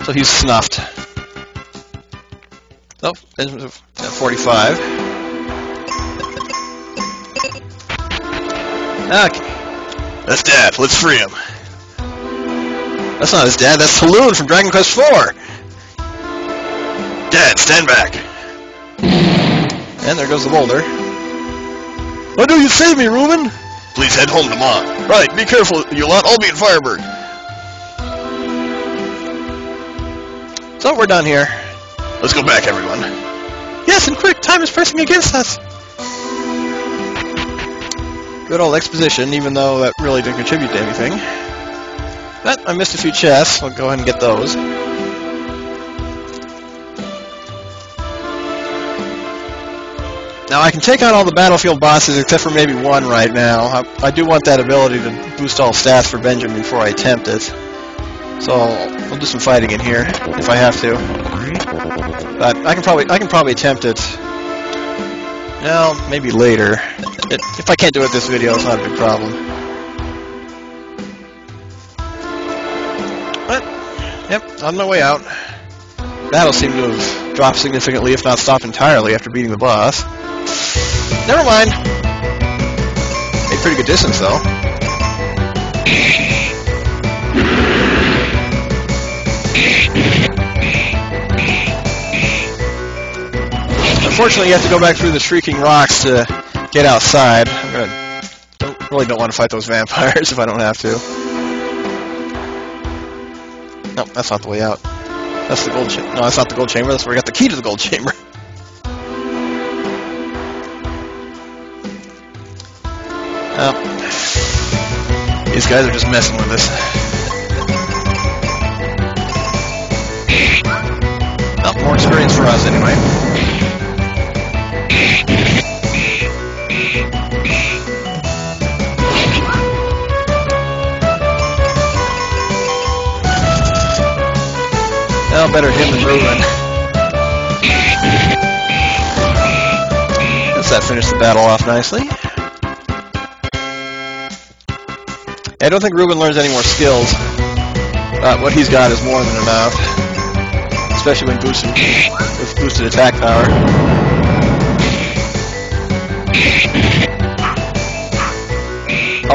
So he's snuffed. Oh, Benjamin's at 45. Okay. That's Dad. Let's free him. That's not his dad, that's Saloon from Dragon Quest IV! Dad, stand back! And there goes the boulder. Why don't you save me, Ruben? Please head home to Mom. Right, be careful, you lot. I'll be in Fireburg. So, we're done here. Let's go back, everyone. Yes, and quick! Time is pressing against us! Good old exposition, even though that really didn't contribute to anything. But I missed a few chests. I'll go ahead and get those. Now I can take on all the battlefield bosses except for maybe one right now. I do want that ability to boost all stats for Benjamin before I attempt it. So I'll do some fighting in here if I have to. But I can probably attempt it. Well, maybe later. If I can't do it this video, it's not a big problem. But, yep, on my way out. Battle seemed to have dropped significantly, if not stopped entirely, after beating the boss. Never mind. Made pretty good distance, though. Unfortunately, you have to go back through the Shrieking Rocks to get outside. Really don't want to fight those vampires if I don't have to. No, that's not the way out. That's the gold chamber. No, that's not the gold chamber. That's where I got the key to the gold chamber. Well, these guys are just messing with us. Well, more experience for us anyway. Well, better him than Ruben. Does that finish the battle off nicely? I don't think Ruben learns any more skills. What he's got is more than enough. Especially when boosted with boosted attack power.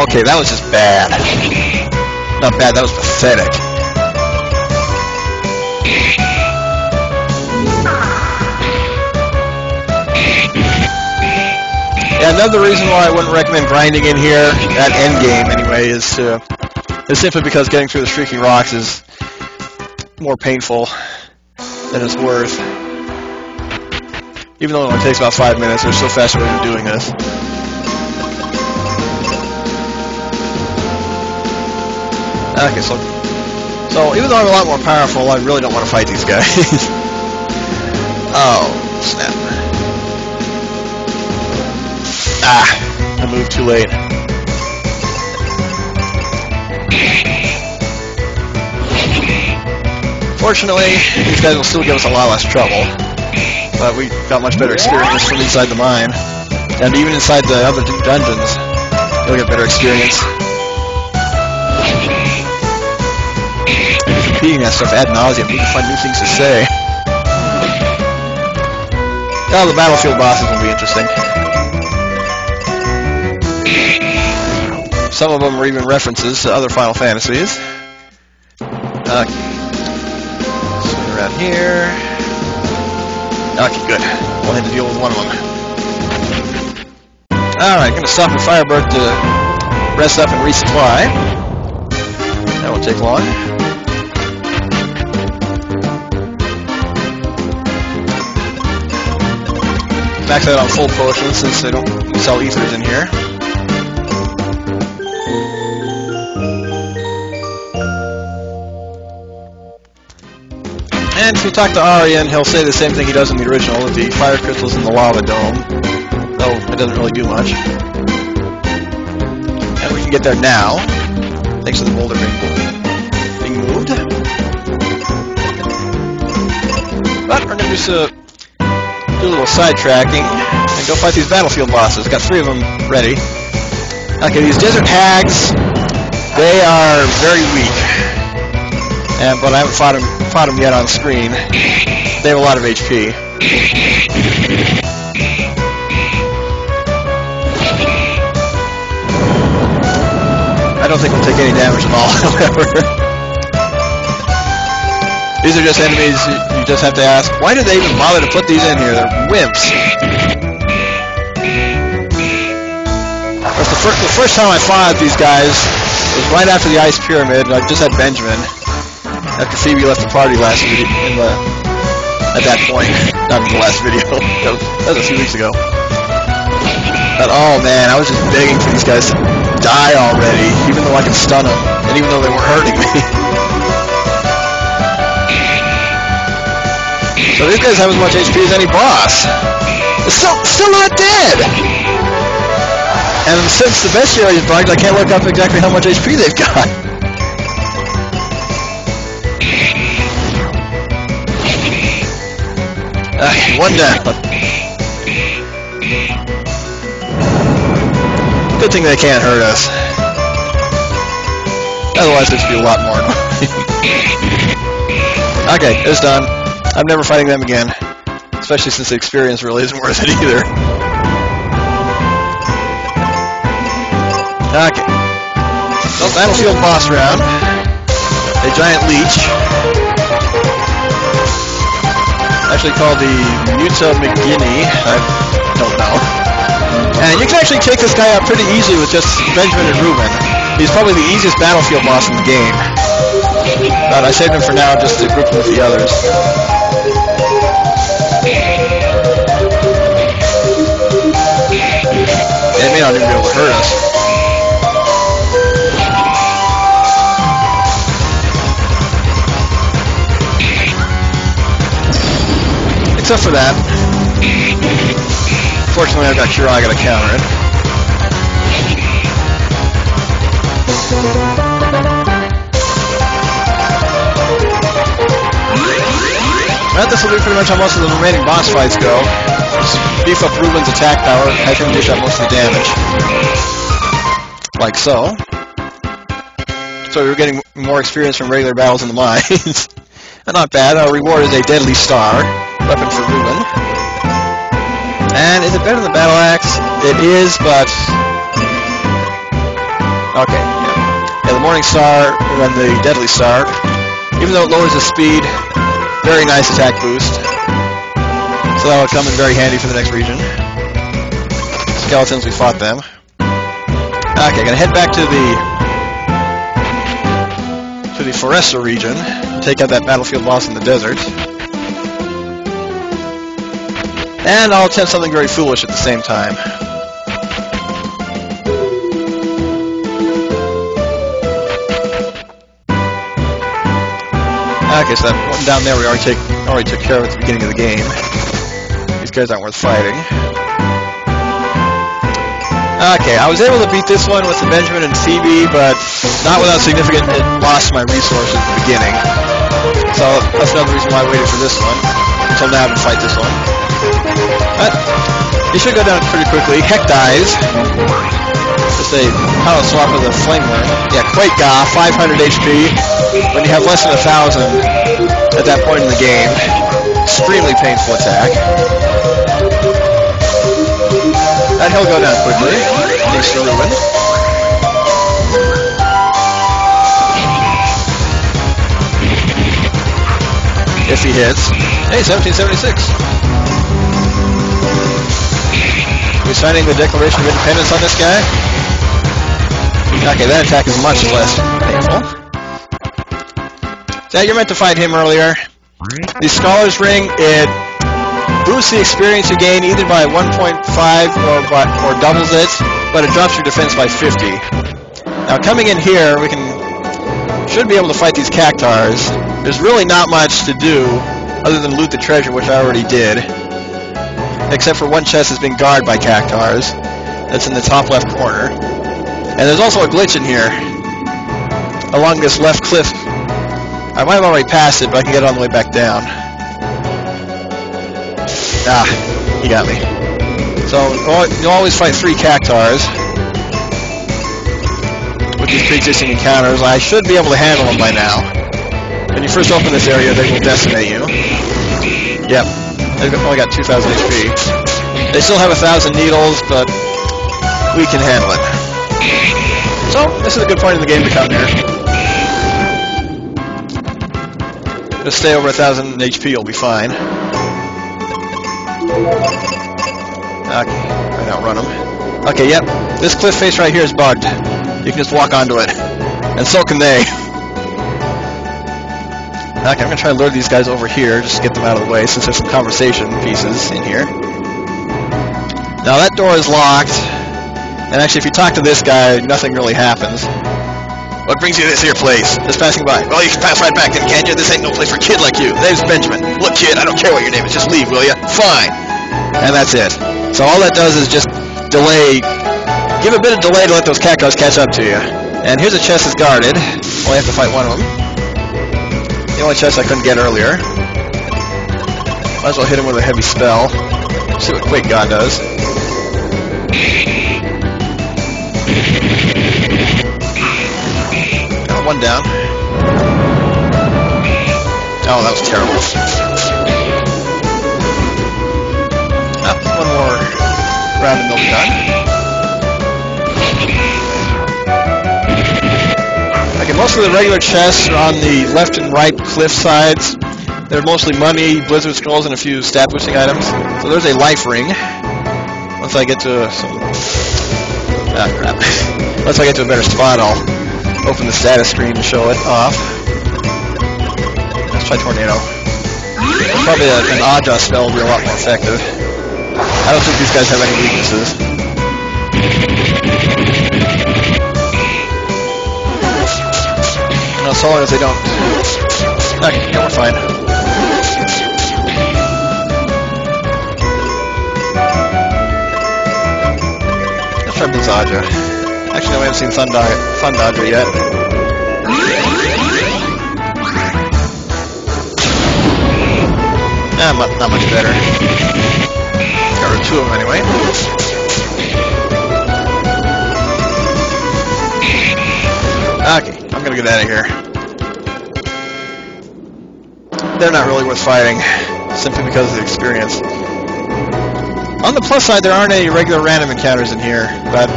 Okay, that was just bad. Not bad, that was pathetic. Yeah, another reason why I wouldn't recommend grinding in here at endgame anyway is simply because getting through the Shrieking Rocks is more painful than it's worth. Even though it only takes about 5 minutes, there's still faster ways of doing this. Okay, so even though I'm a lot more powerful, I really don't want to fight these guys. Oh, snap. Ah, I moved too late. Fortunately, these guys will still give us a lot less trouble. But we got much better experience from inside the mine. And even inside the other dungeons, you'll get better experience. Repeating that stuff ad nauseum, we can find new things to say. Oh, the battlefield bosses will be interesting. Some of them are even references to other Final Fantasies. Okay. Swing around here. Okay, good. We'll have to deal with one of them. Alright, gonna stop at Firebird to rest up and resupply. That won't take long. Max out on full potions since they don't sell ethers in here. And if you talk to Aryan, he'll say the same thing he does in the original with the fire crystals in the lava dome. Though it doesn't really do much. And we can get there now, thanks to the boulder being moved. But we're going to do a little sidetracking and go fight these battlefield bosses. Got 3 of them ready. Okay, these desert hags, they are very weak. But I haven't fought them yet on screen. They have a lot of HP. I don't think we'll take any damage at all, however. These are just enemies you just have to ask, why did they even bother to put these in here? They're wimps. The first time I fought these guys was right after the Ice Pyramid. I just had Benjamin. After Phoebe left the party last video, at that point, not in the last video, that was a few weeks ago. But oh man, I was just begging for these guys to die already, even though I could stun them, and even though they were hurting me. So these guys have as much HP as any boss. It's still not dead! And since the bestiary is bugged, I can't look up exactly how much HP they've got. One down. Good thing they can't hurt us. Otherwise, this would be a lot more annoying. Okay, it's done. I'm never fighting them again. Especially since the experience really isn't worth it either. Okay. Well, battlefield boss round. A giant leech. Actually called the Muta McGinney. I don't know. And you can actually take this guy out pretty easily with just Benjamin and Ruben. He's probably the easiest battlefield boss in the game. But I saved him for now just to group him with the others. They may not even be able to hurt us. Except for that. Fortunately, I've got Cure, I gotta counter it. Well, this will be pretty much how most of the remaining boss fights go. Just beef up Ruben's attack power, have him dish out most of the damage. Like so. So we're getting more experience from regular battles in the mines. Not bad. Our reward is a Deadly Star, weapon for Ruben. And is it better than the Battle Axe? It is, but... Okay, yeah, the Morning Star and the Deadly Star. Even though it lowers the speed, very nice attack boost. So that will come in very handy for the next region. Skeletons, we fought them. Okay, gonna head back to the Foresta region, take out that battlefield boss in the desert. And I'll attempt something very foolish at the same time. Okay, so that one down there we already took care of at the beginning of the game. These guys aren't worth fighting. Okay, I was able to beat this one with the Benjamin and Phoebe, but not without significant loss of my resources at the beginning. So that's another reason why I waited for this one until now to fight this one. But you should go down pretty quickly. Heck dies. Just a power swap with a flame worm. Yeah, Quake Ga, 500 HP. When you have less than 1,000 at that point in the game, extremely painful attack. And he'll go down quickly, thanks to Ruben. If he hits. Hey, 1776. Are we signing the Declaration of Independence on this guy? Okay, that attack is much less painful. So you're meant to fight him earlier. The Scholar's Ring, it boosts the experience you gain either by 1.5 or doubles it, but it drops your defense by 50. Now coming in here, we should be able to fight these Cactars. There's really not much to do other than loot the treasure, which I already did. Except for one chest that's being guarded by Cactars. That's in the top left corner. And there's also a glitch in here along this left cliff. I might have already passed it, but I can get it on the way back down. Ah, he got me. So, you'll always fight 3 Cactars with these pre-existing encounters. I should be able to handle them by now. When you first open this area, they will decimate you. Yep, they've only got 2,000 HP. They still have 1,000 needles, but we can handle it. So, this is a good point in the game to come here. Just stay over 1,000 HP, you'll be fine. Okay, right now run them. Okay, yep, this cliff face right here is bugged. You can just walk onto it. And so can they. Okay, I'm going to try to lure these guys over here, just to get them out of the way, since there's some conversation pieces in here. Now that door is locked, and actually if you talk to this guy, nothing really happens. What brings you to this here place? Just passing by. Well, you can pass right back in, can't you? This ain't no place for a kid like you. Name's Benjamin. Look, kid, I don't care what your name is. Just leave, will you? Fine. And that's it. So all that does is just delay. Give a bit of delay to let those Cactars catch up to you. And here's a chest that's guarded. Only have to fight one of them. The only chest I couldn't get earlier. Might as well hit him with a heavy spell. See what Quake God does. One down. Oh, that was terrible. One more round and they'll be done. Okay, most of the regular chests are on the left and right cliff sides. They're mostly money, blizzard scrolls, and a few stat boosting items. So there's a life ring. Once I get to some... Ah, crap. Once I get to a better spot, I'll open the status screen to show it off. Let's try Tornado. Probably an Aja spell will be a lot more effective. I don't think these guys have any weaknesses. No, so long as they don't... Okay, yeah, we're fine. Jumpin' Zaja. Actually, no, I haven't seen Fun Dodger yet. Not much better. Got rid of 2 of them anyway. Okay, I'm gonna get out of here. They're not really worth fighting, simply because of the experience. On the plus side, there aren't any regular random encounters in here, but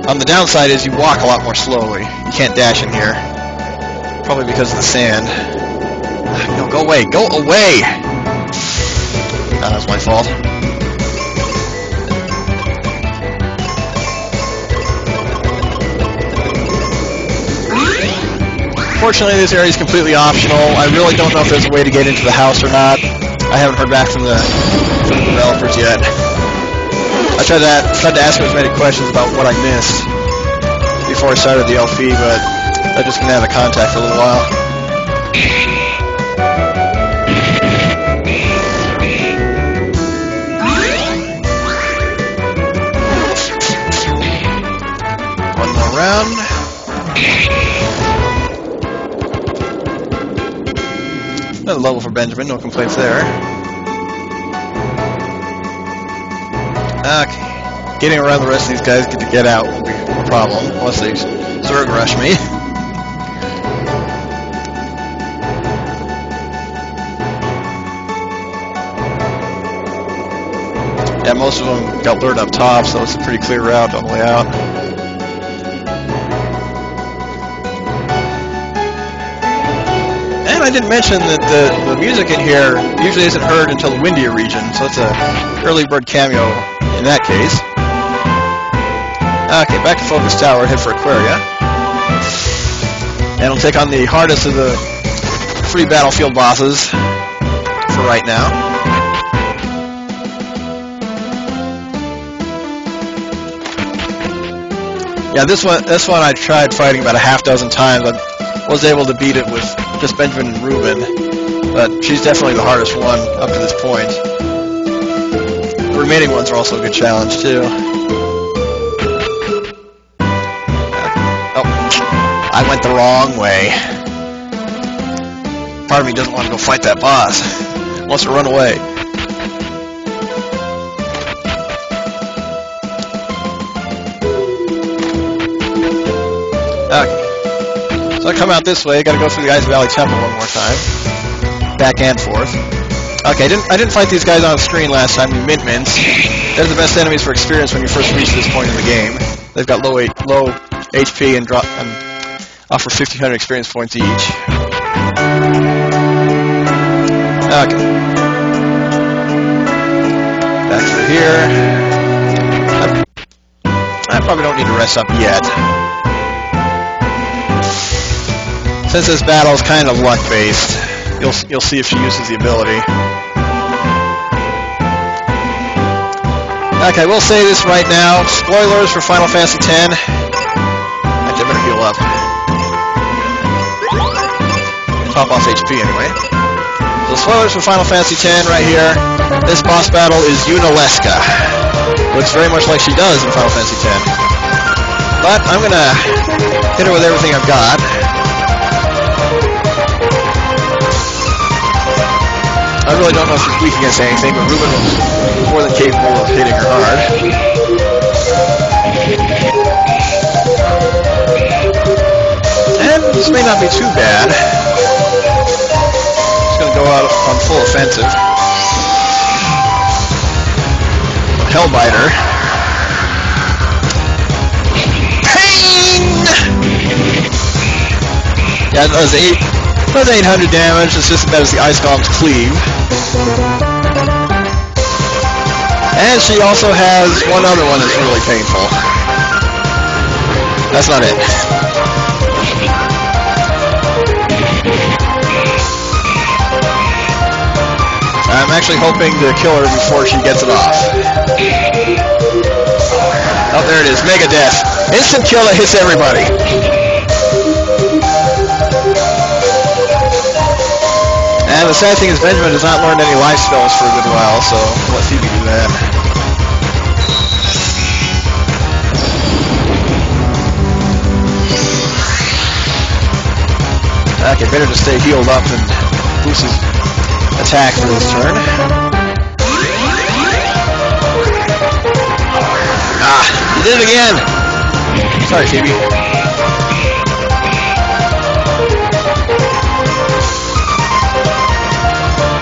on the downside is you walk a lot more slowly. You can't dash in here. Probably because of the sand. No, go away! Go away! That was my fault. Fortunately, this area is completely optional. I really don't know if there's a way to get into the house or not. I haven't heard back from the developers yet. I tried to ask them as many questions about what I missed before I started the LP, but I just been out of contact for a little while. One more round. Another level for Benjamin, no complaints there. Okay. Getting around the rest of these guys to get out won't be a problem, unless they Zerg rush me. Yeah, most of them got lured up top, so it's a pretty clear route on the way out. And I didn't mention that the music in here usually isn't heard until the windier region, so it's a early bird cameo in that case. Okay, back to Focus Tower, head for Aquaria. And we'll take on the hardest of the free battlefield bosses for right now. Yeah, this one I tried fighting about a half dozen times. I was able to beat it with just Benjamin and Ruben, but she's definitely the hardest one up to this point. The remaining ones are also a good challenge too. Oh, I went the wrong way. Part of me doesn't want to go fight that boss. Wants to run away. Okay. So I come out this way, gotta go through the Ice Valley Temple one more time. Back and forth. Okay, I didn't fight these guys on screen last time, the Mint Mints. They're the best enemies for experience when you first reach this point in the game. They've got low HP and offer 1,500 experience points each. Okay. Back through here. I probably don't need to rest up yet. Since this battle is kind of luck-based, you'll see if she uses the ability. Okay, we'll say this right now. Spoilers for Final Fantasy X. I better heal up. Top off HP anyway. So spoilers for Final Fantasy X right here. This boss battle is Yunalesca. Looks very much like she does in Final Fantasy X. But I'm gonna hit her with everything I've got. I really don't know if she's weak against anything, but Ruben was more than capable of hitting her hard. And this may not be too bad. Just going to go out on full offensive. Hellbiter. Pain! Yeah, that was 800 damage. It's just as bad as the Ice Golem's Cleave. And she also has one other one that's really painful. That's not it. I'm actually hoping to kill her before she gets it off. Oh, there it is. Mega Death. Instant kill that hits everybody. And the sad thing is Benjamin has not learned any life spells for a good while, so let's see if we do that. Okay, better to stay healed up and boost his attack for this turn. Ah, he did it again! Sorry, Phoebe.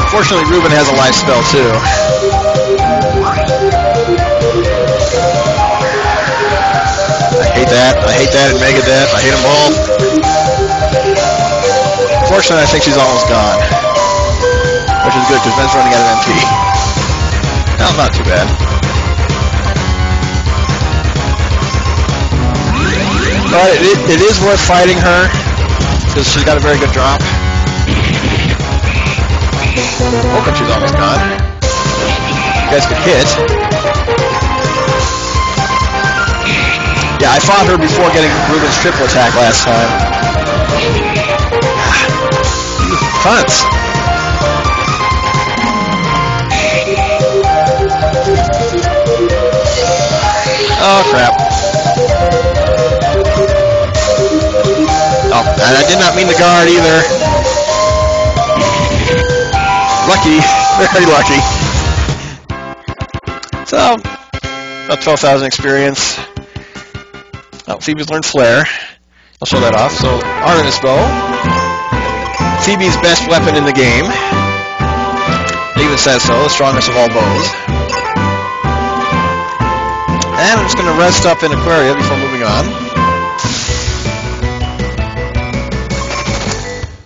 Fortunately, Ruben has a life spell, too. I hate that. I hate that in Megadeth. I hate them all. Fortunately, I think she's almost gone. Which is good, because Ben's running out of MP. No, not too bad. But it is worth fighting her, because she's got a very good drop. Hoping she's almost gone. You guys could hit. Yeah, I fought her before getting Ruben's triple attack last time. You cunts. Oh, crap. Oh, and I did not mean to guard either. Lucky. Very lucky. So, about 12,000 experience. Oh, Phoebe's learned Flare. I'll show that off. So, Artemis Bow. Phoebe's best weapon in the game. It even says so, the strongest of all bows. And I'm just going to rest up in Aquaria before moving on.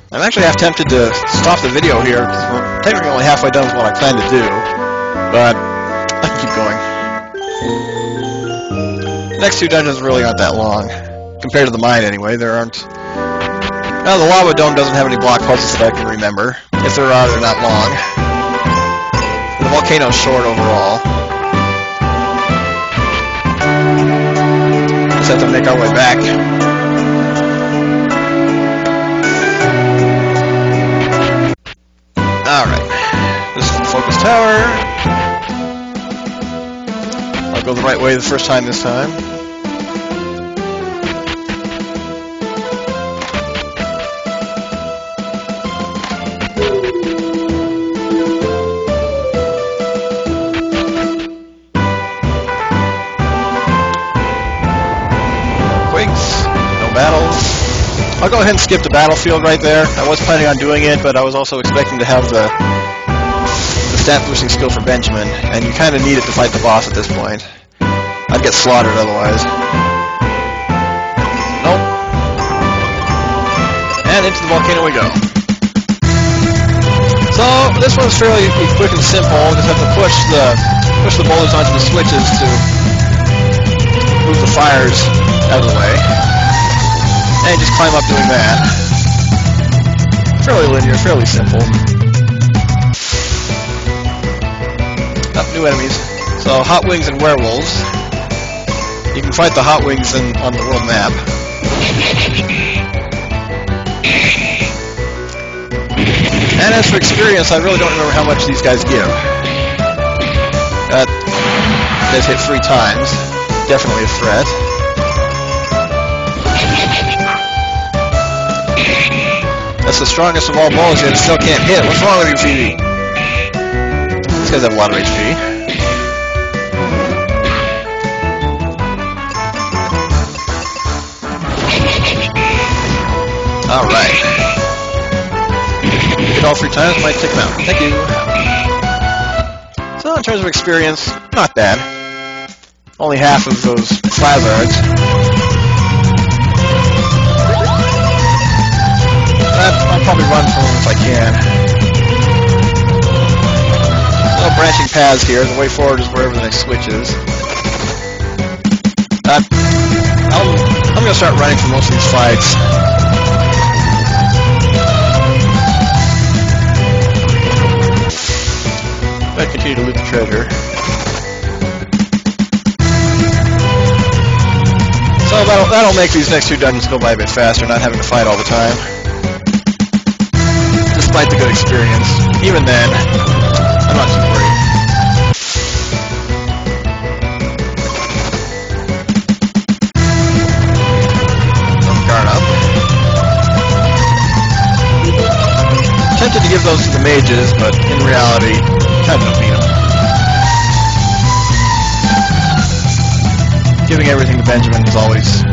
I'm actually half tempted to stop the video here, because we're technically only halfway done with what I plan to do, but I can keep going. The next two dungeons really aren't that long, compared to the mine anyway. There aren't... Well, the Lava Dome doesn't have any block puzzles that I can remember. If there are, they're not long. The volcano's short overall. Just have to make our way back. Alright, this is the focus tower. I'll go the right way the first time this time. Quakes, no battles. I'll go ahead and skip the battlefield right there. I was planning on doing it, but I was also expecting to have the stat boosting skill for Benjamin, and you kind of need it to fight the boss at this point. I'd get slaughtered otherwise. Nope. And into the volcano we go. So this one's fairly quick and simple. Just have to push the boulders onto the switches to move the fires out of the way. And just climb up doing that. Fairly linear, fairly simple. Oh, new enemies. So, Hot Wings and Werewolves. You can fight the Hot Wings on the world map. And as for experience, I really don't remember how much these guys give. You guys hit 3 times. Definitely a threat. That's the strongest of all bows, yet it still can't hit. What's wrong with you, Phoebe? These guys have a lot of HP. Alright. Hit all 3 times, might take them out. Thank you. So, in terms of experience, not bad. Only half of those Flazzards. I'll probably run from them if I can. No branching paths here. The way forward is wherever the next switch is. I'm going to start running for most of these fights. I'll continue to loot the treasure. So that'll make these next 2 dungeons go by a bit faster, not having to fight all the time. Despite the good experience. Even then, I'm not too worried. Guard up. tempted to give those to the mages, but in reality, kind of don't need them. Giving everything to Benjamin is always...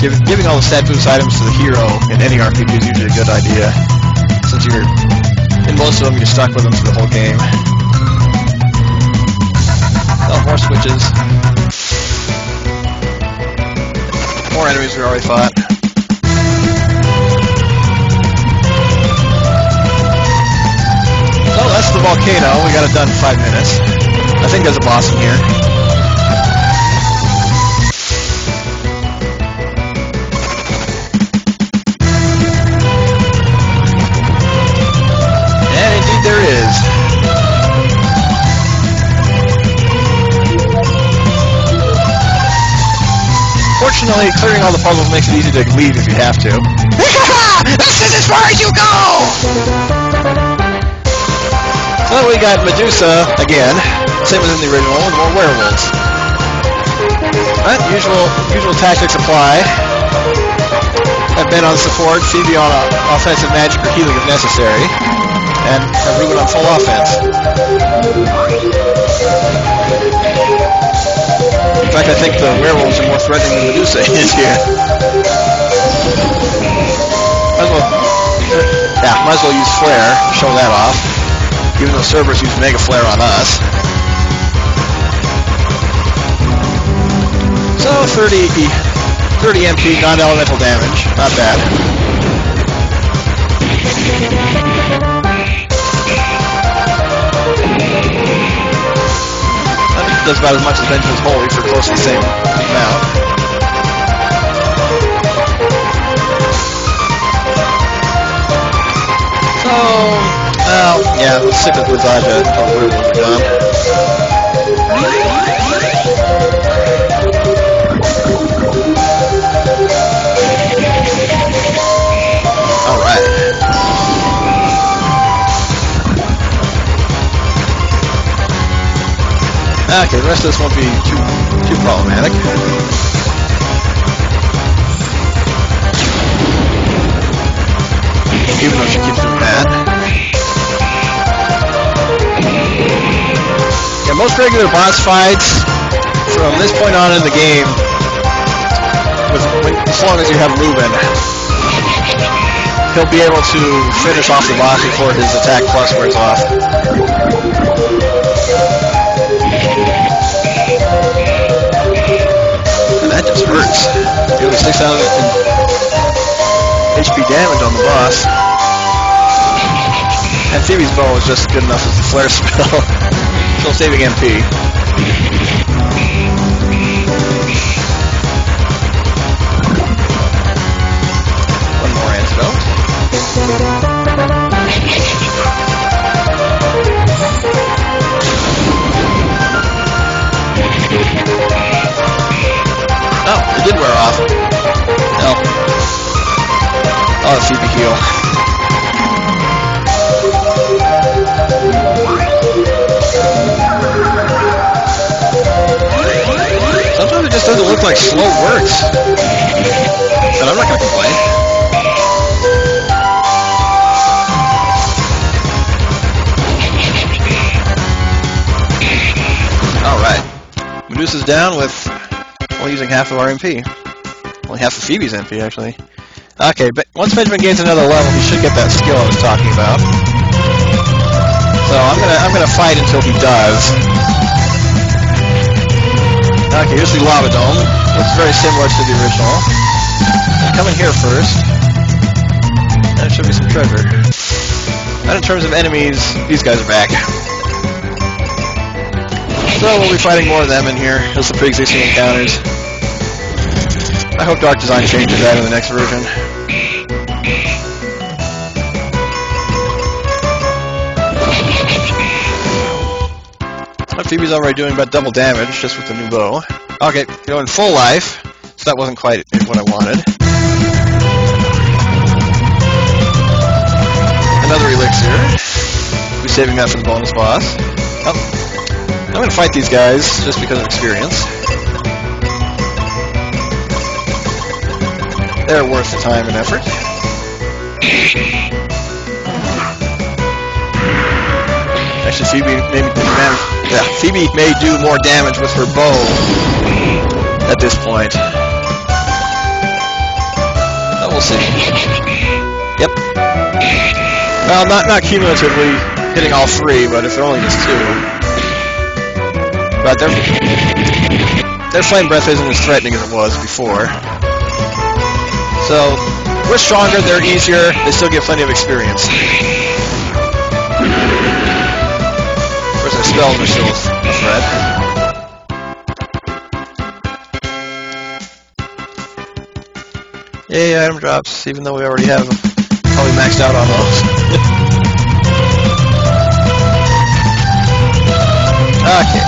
Giving all the stat boost items to the hero in any RPG is usually a good idea, since you're... In most of them, you're stuck with them through the whole game. Oh, more switches. More enemies we already fought. Oh, that's the volcano. We got it done in 5 minutes. I think there's a boss in here. And indeed there is. Fortunately, clearing all the puzzles makes it easy to leave if you have to. This is as far as you go! So we got Medusa again, same as in the original, and more werewolves. Right, usual tactics apply. Have Ben on support, Phoebe on offensive magic or healing if necessary, and Ruben on full offense. In fact, I think the werewolves are more threatening than Medusa is here. Might as well use Flare to show that off. Even though Cerberus used Mega Flare on us. So 30 MP non-elemental damage, not bad. That does about as much as Benjamin's Holy for close to the same amount. So, yeah, let's stick with Blizzaja until the werewolves are done. Alright. Okay, the rest of this won't be too problematic. Even though she keeps doing that. Yeah, most regular boss fights from this point on in the game, as long as you have Ruben, he'll be able to finish off the boss before his attack plus wears off. And that just hurts. Nearly 6,000 HP damage on the boss. And Phoebe's bow is just good enough as the flare spell. Still saving MP. One more antidote. Oh, it did wear off. No. I'll have Phoebe heal. Sometimes it just doesn't look like slow works. But I'm not going to complain. Alright. Medusa's down with only using half of our MP. Only half of Phoebe's MP, actually. Okay, but once Benjamin gains another level, he should get that skill I was talking about. So I'm gonna fight until he does. Okay, here's the lava dome. Looks very similar to the original. I'll come in here first. And there should be some treasure. And in terms of enemies, these guys are back. So we'll be fighting more of them in here. There's some pre-existing encounters. I hope Dark Design changes that in the next version. Phoebe's already doing about double damage just with the new bow. Okay, going full life, so that wasn't quite what I wanted. Another elixir. We'll be saving that for the bonus boss. Oh, I'm going to fight these guys just because of experience. They're worth the time and effort. Actually, Phoebe may do more damage with her bow at this point. But we'll see. Yep. Well, not cumulatively hitting all three, but if they're only just two. But their flame breath isn't as threatening as it was before. So, we're stronger, they're easier, they still get plenty of experience. Of course, their spells are still a threat. Yay, item drops, even though we already have probably maxed out on those. Okay.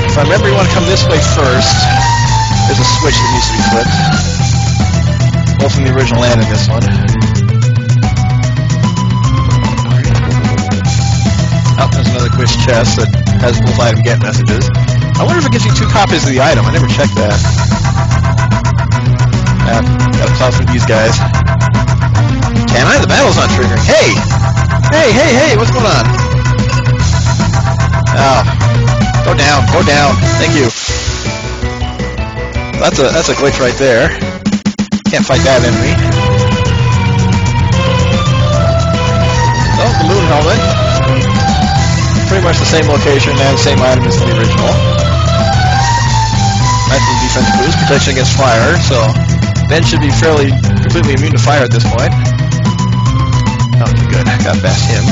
If I remember, you want to come this way first. There's a switch that needs to be flipped. Both in the original and in this one. Oh, there's another quiz chest that has both item get messages. I wonder if it gives you 2 copies of the item. I never checked that. Gotta plow through these guys. Can I? The battle's not triggering. Hey! Hey! What's going on? Oh. Go down. Thank you. That's a glitch right there. Can't fight that enemy. Oh, the moon helmet. Pretty much the same location and same item as the original. Nice little defense boost, protection against fire, so Ben should be fairly completely immune to fire at this point. Okay, good. Got past him.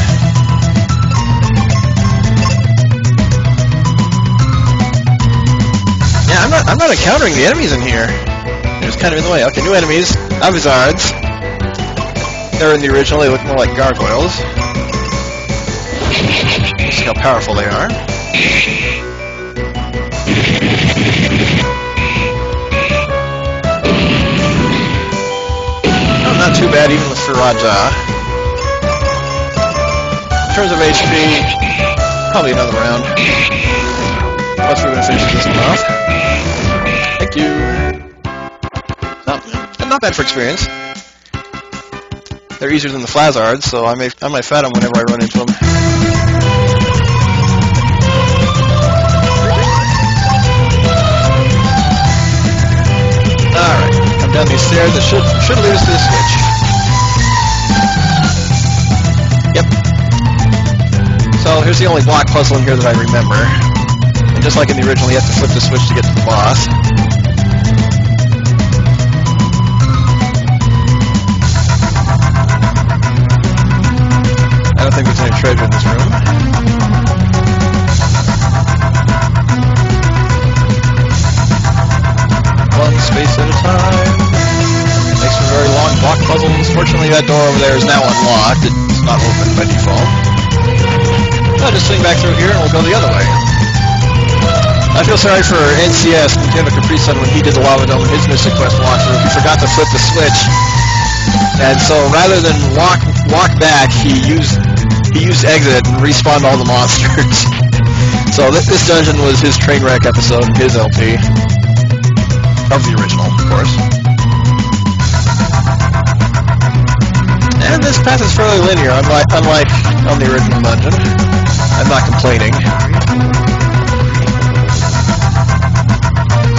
Yeah, I'm not encountering the enemies in here. They're just kind of in the way. Okay, new enemies. Avizards. They're in the original. They look more like gargoyles. Let's see how powerful they are. Oh, not too bad even with Firaja. In terms of HP, probably another round. Once we're going to finish this one off. Thank you. Not bad for experience. They're easier than the Flazards, so I might fight them whenever I run into them. Alright, come down these stairs. It should lead us to the switch. Yep. So here's the only block puzzle in here that I remember. And just like in the original, you have to flip the switch to get to the boss. I don't think there's any treasure in this room. One space at a time. Makes for very long block puzzles. Fortunately, that door over there is now unlocked. It's not open by default. I'll just swing back through here and we'll go the other way. I feel sorry for NCS, Nintendo Capri Sun, when he did the Lava Dome in his Mystic Quest walkthrough. He forgot to flip the switch. And so rather than walk back, he used exit and respawned all the monsters. So this dungeon was his train wreck episode in his LP. Of the original, of course. And this path is fairly linear, unlike on the original dungeon. I'm not complaining.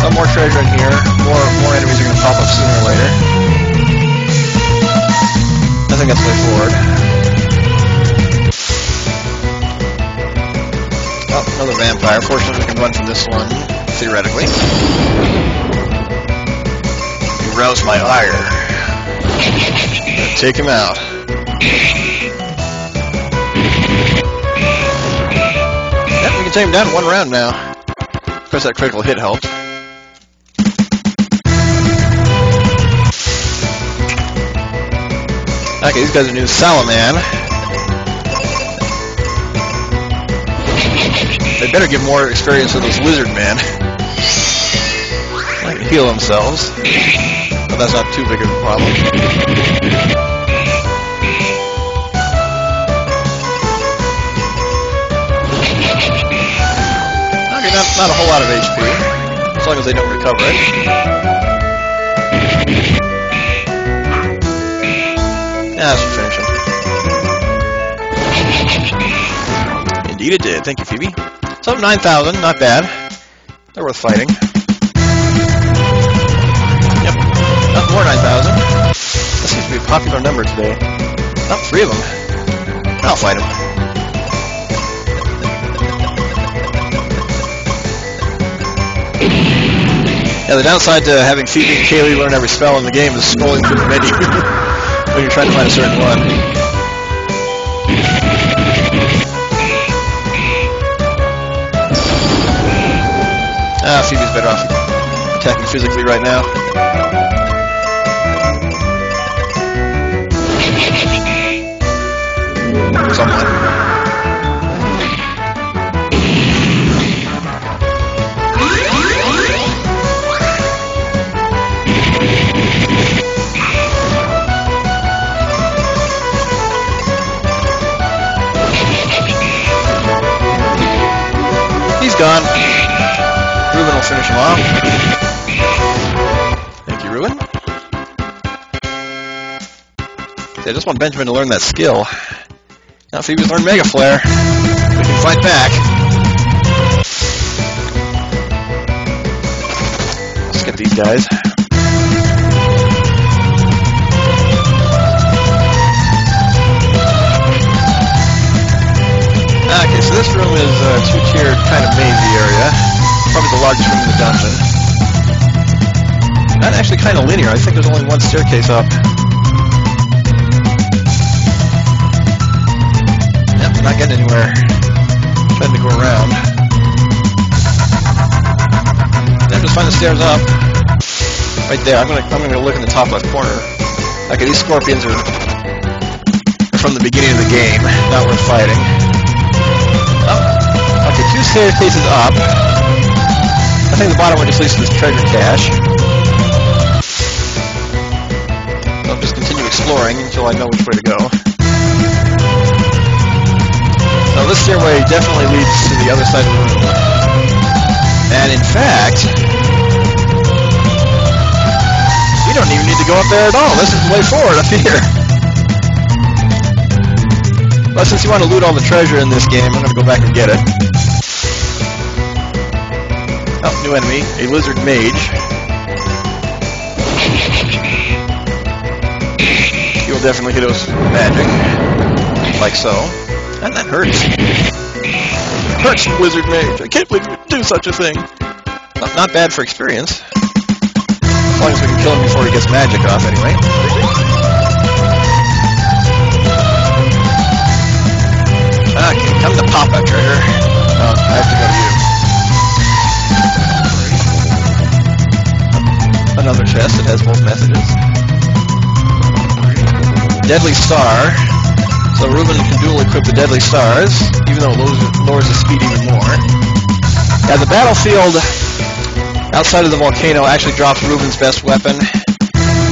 Some more treasure in here. More enemies are going to pop up sooner or later. I think that's the way forward. Oh, another vampire. Fortunately, we can run from this one, theoretically. You roused my ire. Take him out. Yep, we can take him down in 1 round now. Of course, that critical hit helped. Okay, these guys are new. Salaman. They better get more experience with those lizard men. They can heal themselves. But that's not too big of a problem. Okay, not a whole lot of HP. As long as they don't recover it. Yeah, that should finish him. Indeed it did. Thank you, Phoebe. So 9,000, not bad. They're worth fighting. Yep, not more 9,000. That seems to be a popular number today. Oh, 3 of them. I'll fight them. Yeah, the downside to having Phoebe and Kaylee learn every spell in the game is scrolling through the menu when you're trying to find a certain one. Ah, Phoebe's better off attacking physically right now. Somewhat. He's gone. Ruben will finish him off. Thank you, Ruben. See, I just want Benjamin to learn that skill. Now Phoebe's learned Mega Flare. We can fight back. Let's get these guys. Okay, so this room is a two-tiered kind of mazy area. Probably the largest room in the dungeon. Not actually kind of linear. I think there's only one staircase up. Yep, we're not getting anywhere. Trying to go around. Then just find the stairs up. Right there. I'm gonna look in the top left corner. Okay, these scorpions are from the beginning of the game. Not worth fighting. Oh. Okay, 2 staircases up. I think the bottom one just leads to this treasure cache. So I'll just continue exploring until I know which way to go. So this stairway definitely leads to the other side of the room. And in fact, you don't even need to go up there at all. This is the way forward up here. But since you want to loot all the treasure in this game, I'm going to go back and get it. Oh, new enemy, a lizard mage. He will definitely hit us with magic, like so. And that hurts. Hurts, wizard mage. I can't believe you would do such a thing. Not bad for experience. As long as we can kill him before he gets magic off, anyway. Okay, come to Papa, treasure. Oh, I have to go to you. Another chest that has both messages. Deadly Star. So Ruben can dual equip the Deadly Stars, even though it lowers his speed even more. Yeah, the battlefield outside of the volcano actually drops Ruben's best weapon.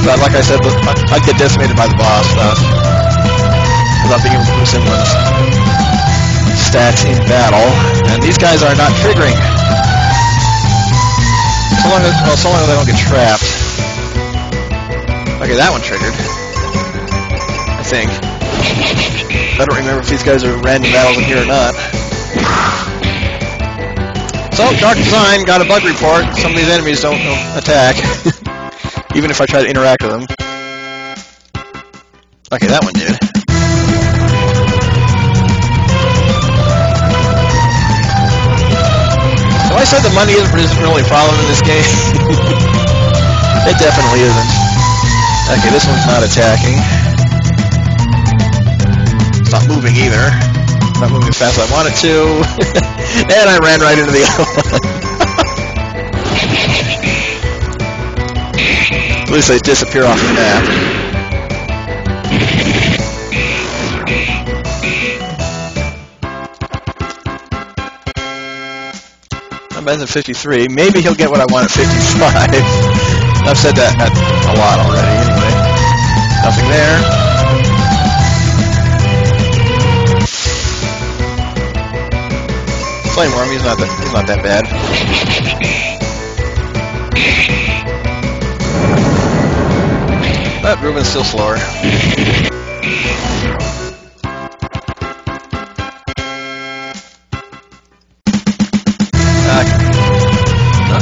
But like I said, I'd get decimated by the boss thus, without being able to boost anyone's stats in battle. And these guys are not triggering. So long as they don't get trapped. Okay, that one triggered. I think. I don't remember if these guys are random battles in here or not. So, Dark Design got a bug report. Some of these enemies don't attack. Even if I try to interact with them. Okay, that one did. So I said the money isn't really a problem in this game. It definitely isn't. Okay, this one's not attacking. It's not moving either. It's not moving as fast as I want it to. And I ran right into the other one. At least they disappear off the map. I'm at 53. Maybe he'll get what I want at 55. I've said that a lot already anyway. Nothing there. Flame Worm, he's not that bad. But Ruben's still slower.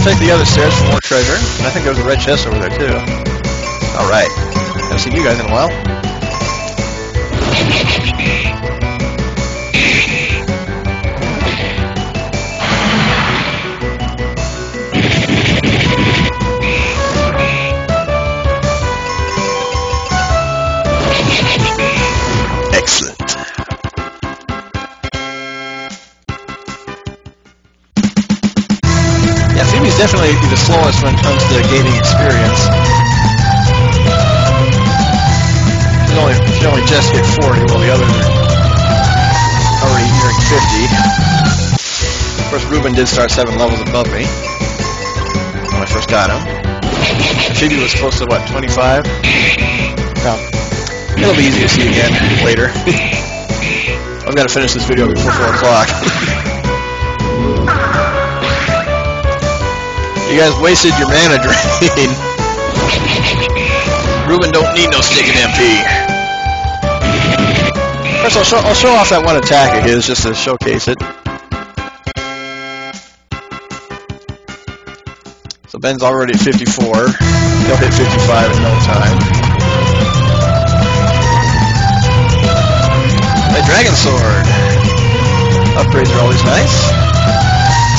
check the other stairs for more treasure. And I think there's a red chest over there too. Alright. Haven't seen you guys in a while. Excellent. Yeah, Phoebe's definitely the slowest when it comes to gaining experience. She only just hit 40, while the others are already nearing 50. Of course, Ruben did start 7 levels above me when I first got him. Phoebe was close to, what, 25? Well, it'll be easy to see again later. I've got to finish this video before 4 o'clock. You guys wasted your mana drain. Ruben don't need no stinking MP. First, I'll show off that one attack of his just to showcase it. So Ben's already at 54. He'll hit 55 in no time. My Dragon Sword. Upgrades are always nice.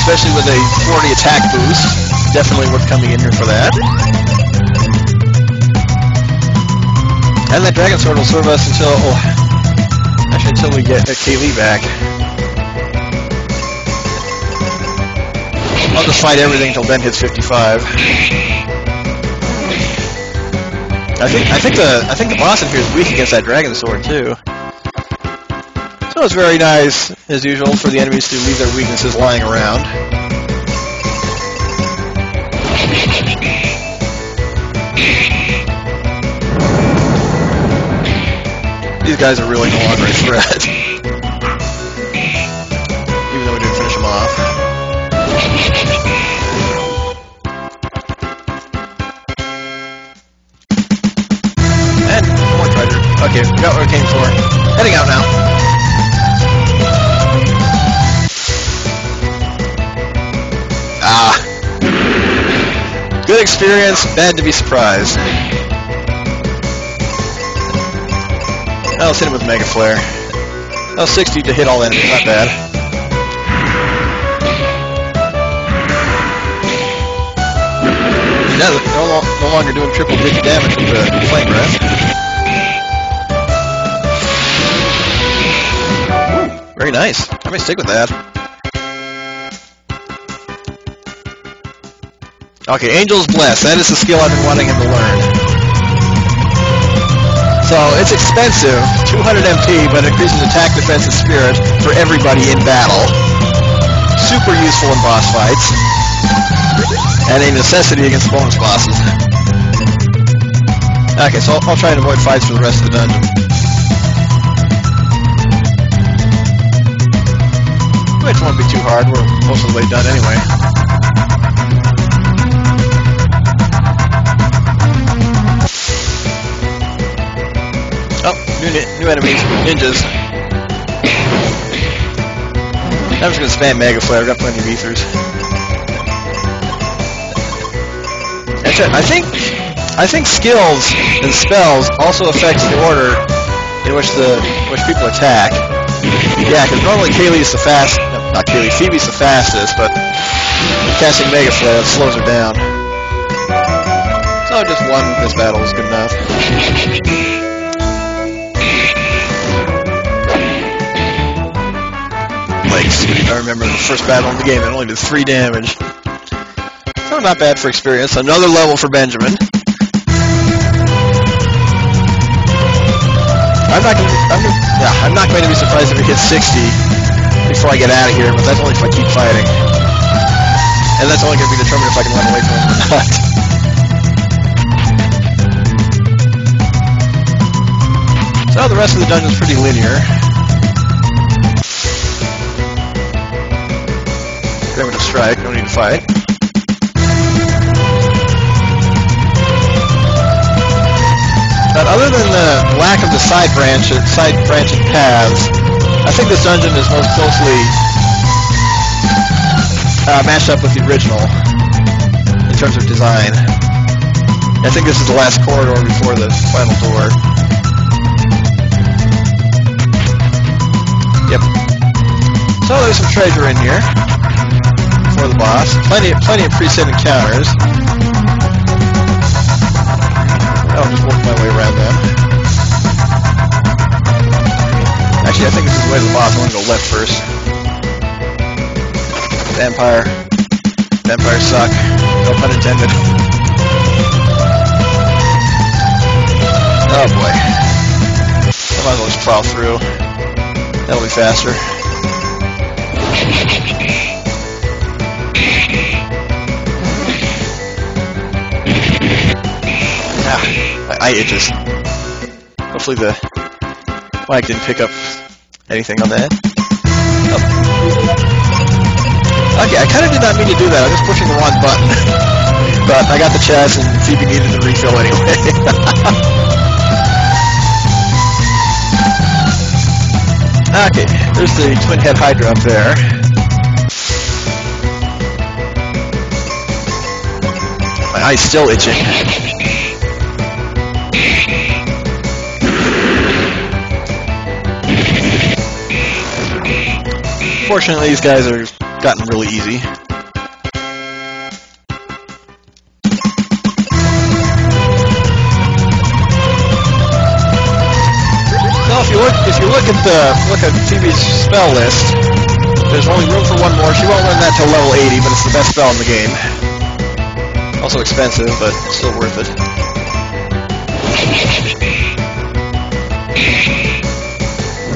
Especially with a 40 attack boost. Definitely worth coming in here for that. And that Dragon Sword will serve us until, actually until we get Kaylee back. I'll just fight everything until Ben hits 55. I think the boss in here is weak against that Dragon Sword too. So it's very nice, as usual, for the enemies to leave their weaknesses lying around. These guys are really no longer a threat. Even though we didn't finish them off. And more treasure. Okay, we got what we came for. Heading out now. Good experience, bad to be surprised. Let's hit him with Mega Flare. That was 60 to hit all enemies, not bad. Yeah, no longer doing triple digit damage with the Flame Breath. Ooh, very nice. I may stick with that. Okay, Angel's Bless. That is the skill I've been wanting him to learn. So, it's expensive, 200 MP, but it increases attack, defense, and spirit for everybody in battle. Super useful in boss fights. And a necessity against bonus bosses. Okay, so I'll try and avoid fights for the rest of the dungeon. Which won't be too hard, we're most of the way done anyway. Oh, new enemies, ninjas. I'm just gonna spam Mega Flare, I've got plenty of ethers. I think skills and spells also affects the order in which people attack. Yeah, because normally Kaylee's the Phoebe's the fastest, but casting Mega Flare slows her down. So just one this battle is good enough. I remember the first battle in the game, it only did 3 damage. So not bad for experience. Another level for Benjamin. I'm not going to be surprised if he hits 60 before I get out of here, but that's only if I keep fighting. And that's only going to be determined if I can run away from him or not. So the rest of the dungeon's pretty linear. I'm going to strike, no need to fight. But other than the lack of the side branching paths, I think this dungeon is most closely matched up with the original. terms of design. I think this is the last corridor before the final door. Yep. So there's some treasure in here for the boss. Plenty of preset encounters. I'll just work my way around them. Actually, I think this is the way to the boss. I'm gonna go left first. Vampires suck. No pun intended. Oh boy. I might as well just plow through. That'll be faster. Ah, my eye itches. Hopefully the mic didn't pick up anything on that. Oh. Okay, I kind of did not mean to do that. I was just pushing the wrong button. But I got the chest and Phoebe needed the refill anyway. Okay, there's the twin head Hydra up there. My eye's still itching. Fortunately, these guys are gotten really easy. If you look at Phoebe's spell list, there's only room for one more. She won't learn that till level 80, but it's the best spell in the game. Also expensive, but still worth it.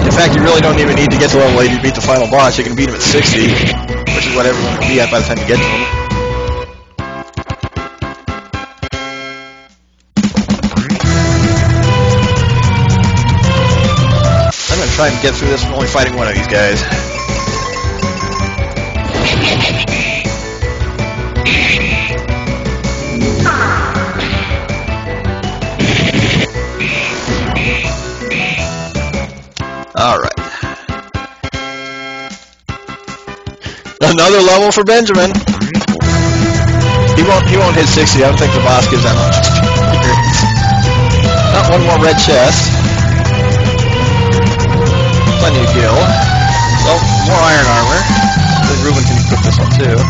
In fact, you really don't even need to get to level 80 to beat the final boss. You can beat him at 60, which is what everyone will be at by the time you get to him. Try and get through this with only fighting one of these guys. Alright. Another level for Benjamin. He won't hit 60. I don't think the boss gives that much experience. Not one more red chest. Plenty of gil. Well, more iron armor. I think Ruben can equip this one too.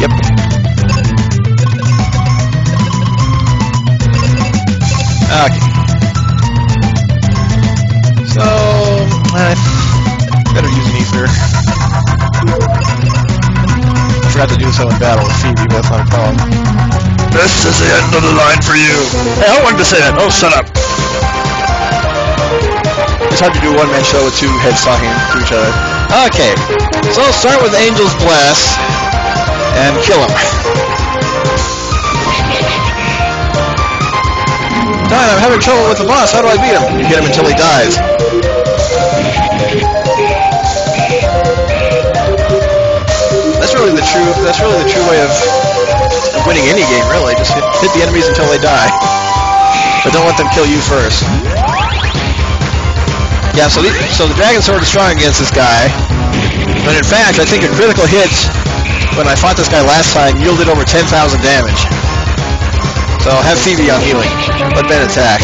Yep. Okay. So, I better use an ether. I forgot to do so in battle with Phoebe, but that's not a problem. This is the end of the line for you. Hey, I wanted to say that. Oh, shut up. It's hard to do a one-man show with two heads talking to each other. Okay, so I'll start with Angel's Bless and kill him. Diane, I'm having trouble with the boss. How do I beat him? You hit him until he dies. That's really the true way of winning any game. Really, just hit the enemies until they die, but don't let them kill you first. Yeah, so the Dragon Sword is strong against this guy, but in fact, I think a critical hit when I fought this guy last time yielded over 10,000 damage. So have Phoebe on healing. Let Ben attack.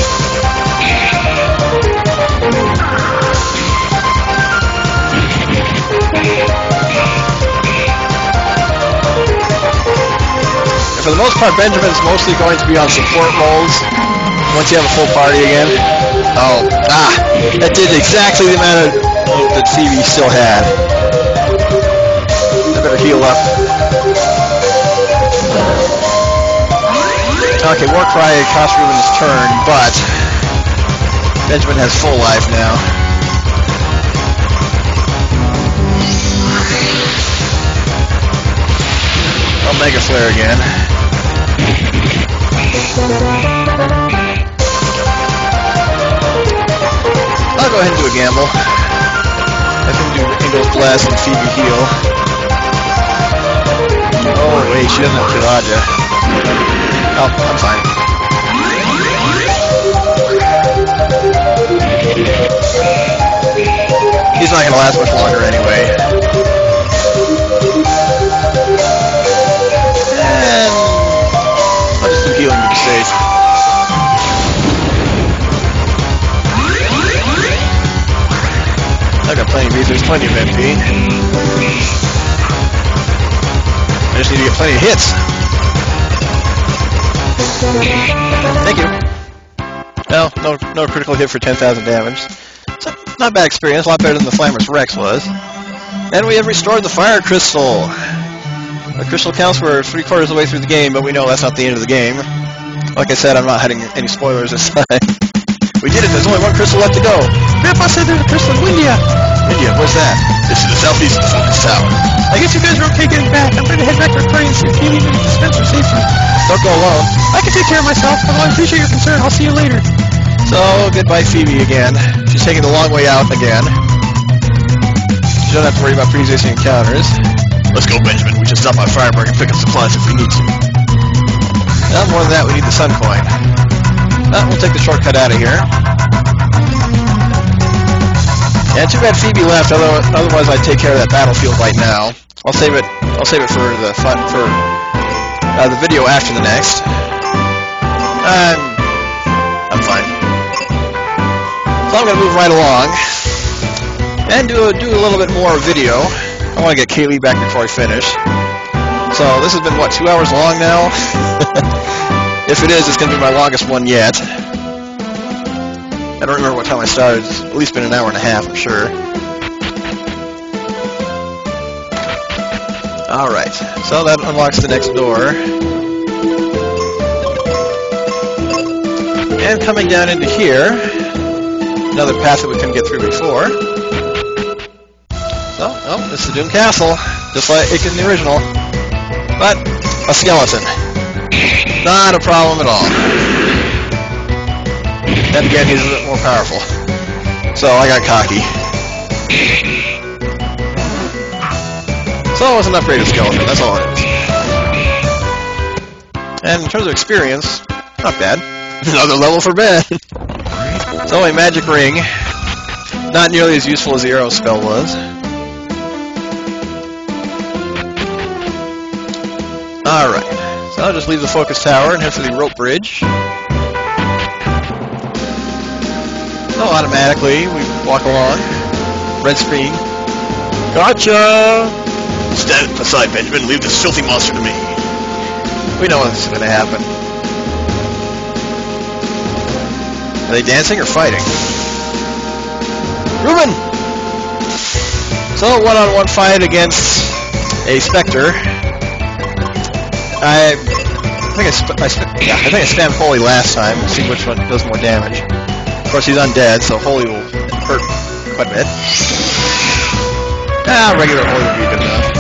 And for the most part, Benjamin's mostly going to be on support roles once you have a full party again. Oh, that did exactly the amount of that Phoebe still had. I better heal up. Okay, Warcry cost Ruben his turn, but Benjamin has full life now. Oh, Mega Flare again. I'll go ahead and do a gamble. I can do Angel's Blast and Phoebe heal. Oh wait, she doesn't have Kilaja. Oh, I'm fine. He's not gonna last much longer anyway. And I got plenty of these. There's plenty of MP. I just need to get plenty of hits. Thank you. Well, no critical hit for 10,000 damage. So, not bad experience. A lot better than the Flammer's Rex was. And we have restored the Fire Crystal. The crystal counts we're 3/4 of the way through the game, but we know that's not the end of the game. Like I said, I'm not hiding any spoilers this time. We did it. There's only one crystal left to go. Grandpa said there's a crystal in Windia. Windia, what's that? This is the southeast of the Focus Tower. I guess you guys are okay getting back. I'm going to head back to our party and see if you need me to dispense for safety. Don't go alone. I can take care of myself, although I appreciate your concern. I'll see you later. So, goodbye Phoebe again. She's taking the long way out again. You don't have to worry about previous encounters. Let's go, Benjamin. We just stop by Fireburg and pick up supplies if we need to. Not more than that, we need the Sun Coin. We'll take the shortcut out of here. Yeah, too bad Phoebe left. Otherwise, I'd take care of that battlefield right now. I'll save it for the the video after the next. I'm fine. So I'm gonna move right along and do a little bit more video. I want to get Kaylee back before I finish. So this has been what, 2 hours long now? If it is, it's going to be my longest one yet. I don't remember what time I started. It's at least been an hour and a half, I'm sure. Alright, so that unlocks the next door. And coming down into here, another path that we couldn't get through before. So, oh, it's the Doom Castle, just like in the original. But, a skeleton. Not a problem at all. Then again, he's a bit more powerful. So, I got cocky. So, it was an upgraded skeleton, that's all it is. And in terms of experience, not bad. Another level for Ben. So, a magic ring. Not nearly as useful as the arrow spell was. Alright, so I'll just leave the focus tower and head for the rope bridge. So automatically, we walk along. Red screen. Gotcha! Stand aside, Benjamin. Leave this filthy monster to me. We know what's going to happen. Are they dancing or fighting? Reuben! So, one-on-one fight against a Spectre. I think I spammed Holy last time to see which one does more damage. Of course, he's undead, so Holy will hurt quite a bit. Regular Holy would be good enough.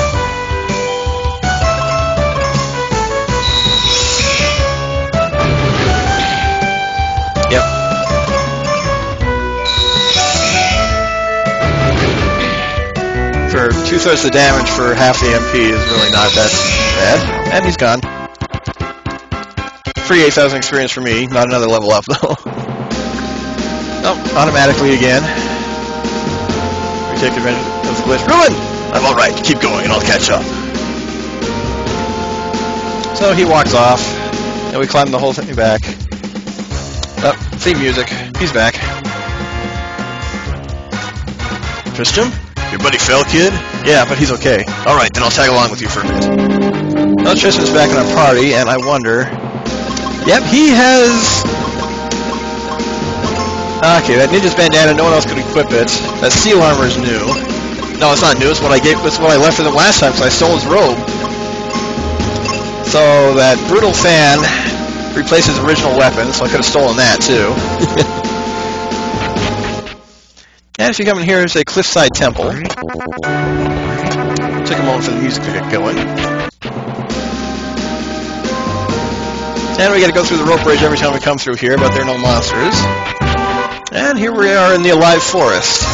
Yep. For 2/3 the damage for half the MP is really not that bad. And he's gone. Free 8,000 experience for me, not another level up though. Oh, automatically again. We take advantage of the glitch. Ruin! I'm alright, keep going and I'll catch up. So he walks off, and we climb the whole thing back. Oh, theme music. He's back. Tristram? Your buddy fell, kid? Yeah, but he's okay. Alright, then I'll tag along with you for a bit. Well, Tristram's back in our party, and I wonder... Yep, he has... Okay, that ninja's bandana, no one else could equip it. That steel armor is new. No, it's not new, it's what I left for them last time, so I stole his robe. So, that brutal fan replaced his original weapon, so I could have stolen that, too. And if you come in here, there's a cliffside temple. Took a moment for the music to get going. And we gotta go through the rope bridge every time we come through here, but there are no monsters. And here we are in the Alive Forest.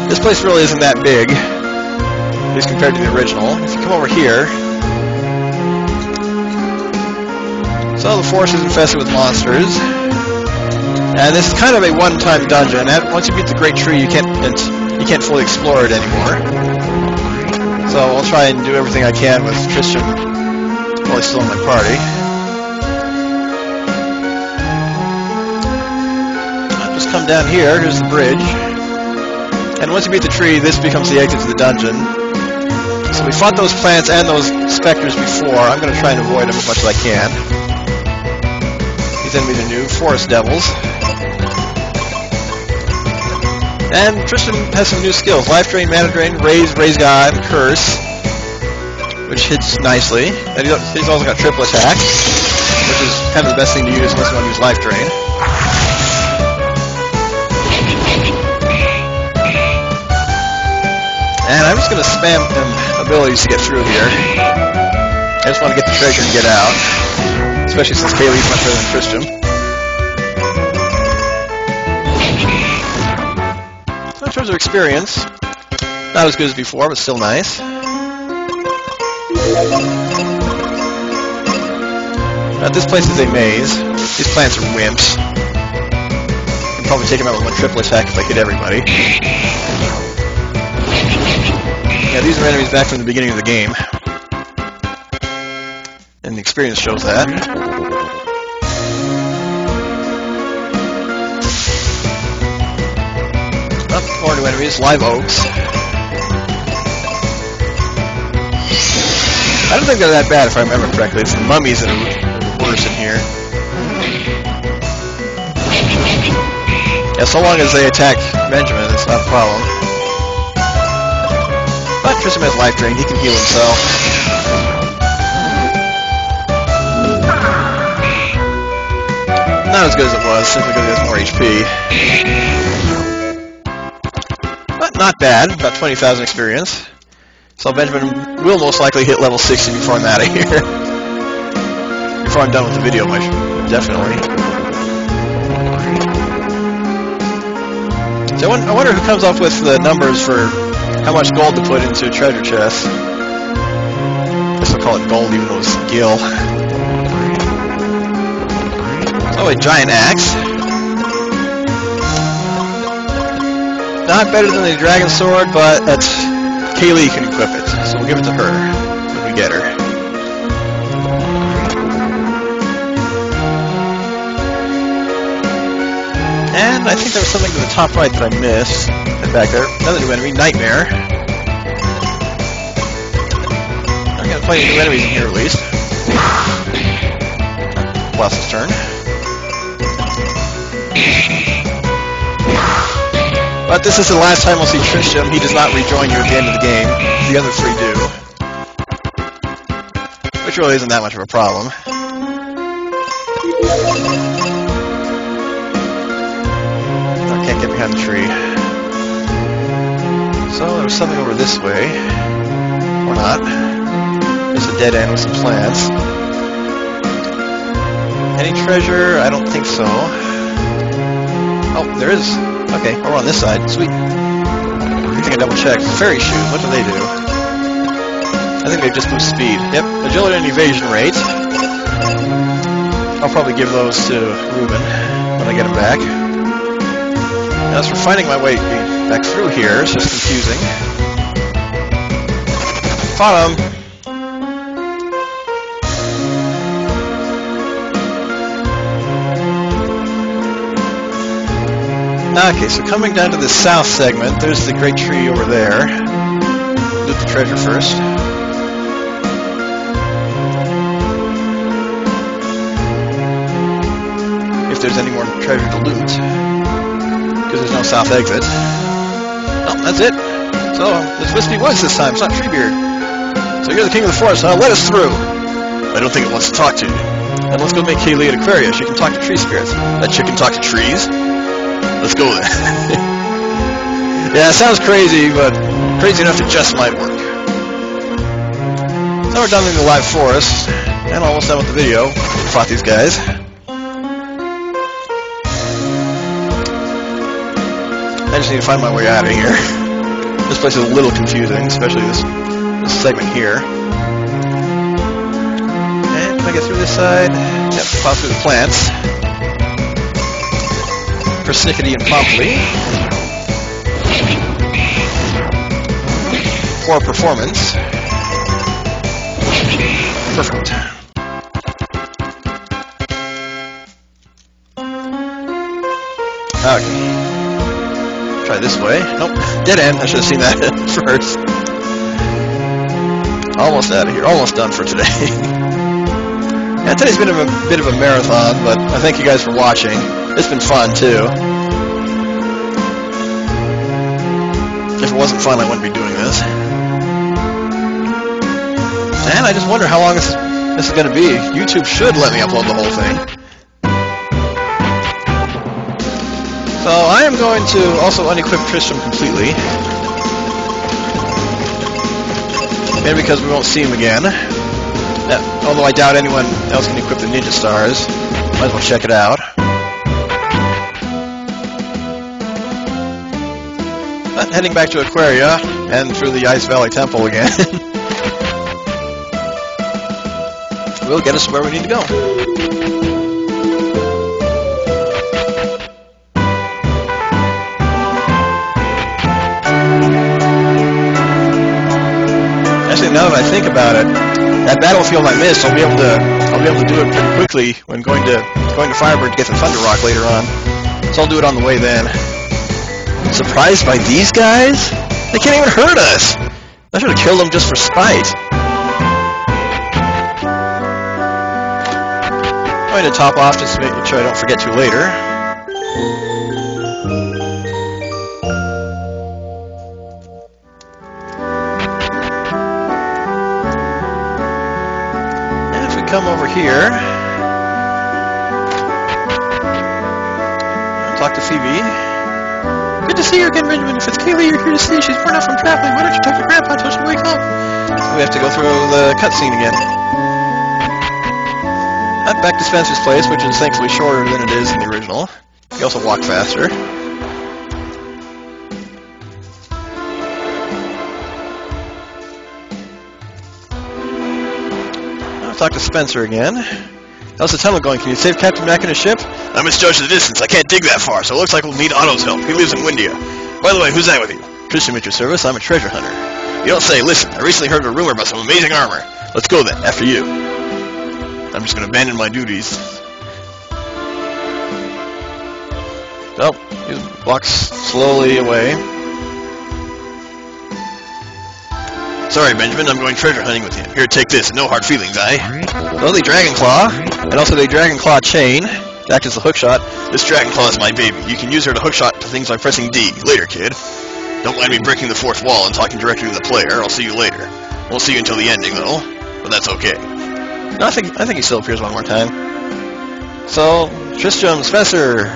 This place really isn't that big, at least compared to the original. If you come over here... So the forest is infested with monsters. And this is kind of a one-time dungeon. Once you beat the Great Tree, you can't fully explore it anymore. So I'll try and do everything I can with Tristram while he's still in my party. I'll just come down here. Here's the bridge. And once you beat the tree, this becomes the exit to the dungeon. So we fought those plants and those specters before. I'm going to try and avoid them as much as I can. These enemies are new, forest devils. And Tristan has some new skills. Life Drain, Mana Drain, Raise God, Curse, which hits nicely. And he's also got Triple Attack, which is kind of the best thing to use unless you want to use Life Drain. And I'm just going to spam abilities to get through here. I just want to get the treasure and get out. Especially since Kaylee's much better than Tristram. So in terms of experience, not as good as before, but still nice. Now, this place is a maze. These plants are wimps. I can probably take them out with one triple attack if I hit everybody. Yeah, these are enemies back from the beginning of the game. And the experience shows that. Oh, more new enemies, live oaks. I don't think they're that bad if I remember correctly. It's the mummies that are worse in here. Yeah, so long as they attack Benjamin, it's not a problem. But Tristram has Life Drain, he can heal himself. Not as good as it was, simply because he has more HP. But not bad, about 20,000 experience. So Benjamin will most likely hit level 60 before I'm out of here. Before I'm done with the video, definitely. So I wonder who comes up with the numbers for how much gold to put into a treasure chest. I guess I'll call it gold even though it's gil. Oh, a giant axe. Not better than the dragon sword, but Kaylee can equip it, so we'll give it to her when we get her. And I think there was something to the top right that I missed. And back there, another new enemy, Nightmare. I'm gonna play new enemies in here at least. Boss's turn. But this is the last time we'll see Tristram. He does not rejoin you at the end of the game. The other three do. Which really isn't that much of a problem. I can't get behind the tree. So there was something over this way. Or not. There's a dead end with some plants. Any treasure? I don't think so. Oh, there is. Okay, we're on this side. Sweet. I think I double checked. Fairy shoe. What do they do? I think they just boost speed. Yep. Agility and evasion rate. I'll probably give those to Ruben when I get him back. As for finding my way back through here, it's just confusing. Found him! Okay, so coming down to the south segment, there's the great tree over there. Loot the treasure first. If there's any more treasure to loot. Because there's no south exit. Oh, that's it. So, it's Wispy Woods this time, it's not Treebeard. So you're the king of the forest, now let us through. I don't think it wants to talk to you. Then let's go make Kaylee at Aquaria. She can talk to tree spirits. That chick can talk to trees? Let's go then. Yeah, it sounds crazy, but crazy enough it just might work. So we're done in the live forest, and almost done with the video. We fought these guys. I just need to find my way out of here. This place is a little confusing, especially this segment here. And can I get through this side? Yep, pop through the plants. Persnickety and promptly. Poor performance. Perfect. Okay. try this way. Nope, dead end. I should have seen that first. Almost out of here. Almost done for today. Yeah, today's been a bit of a marathon, but I thank you guys for watching. It's been fun, too. If it wasn't fun, I wouldn't be doing this. And I just wonder how long this is going to be. YouTube should let me upload the whole thing. So I am going to also unequip Tristram completely. Maybe because we won't see him again. Although I doubt anyone else can equip the Ninja Stars. Might as well check it out. But heading back to Aquaria and through the Ice Valley Temple again will get us where we need to go. Actually, now that I think about it, that battlefield I missed, I'll be able to do it pretty quickly when going to Firebird to get the Thunder Rock later on. So I'll do it on the way then. Surprised by these guys? They can't even hurt us! I should have killed them just for spite. I'm going to top off just to make sure I don't forget to later. And if we come over here, I'll talk to Phoebe. Good to see you again, Benjamin. If it's Kaylee you're here to see, she's worn out from traveling. Why don't you talk to Grandpa until she wakes up? We have to go through the cutscene again. Back to Spencer's place, which is thankfully shorter than it is in the original. You also walk faster. I'll talk to Spencer again. How's the tunnel going? Can you save Captain Mac in his ship? I misjudged the distance. I can't dig that far, so it looks like we'll need Otto's help. He lives in Windia. By the way, who's that with you? Tristram at your service. I'm a treasure hunter. You don't say. Listen, I recently heard a rumor about some amazing armor. Let's go then, after you. I'm just going to abandon my duties. Oh, he walks slowly away. Sorry, Benjamin, I'm going treasure hunting with you. Here, take this, and no hard feelings, Well, the Dragon Claw, and also the Dragon Claw chain, to act as a hookshot. This Dragon Claw is my baby. You can use her to hookshot to things by pressing D. Later, kid. Don't mind me breaking the fourth wall and talking directly to the player. I'll see you later. Won't see you until the ending, though, but that's okay. No, I think he still appears one more time. So, Tristram, Spencer,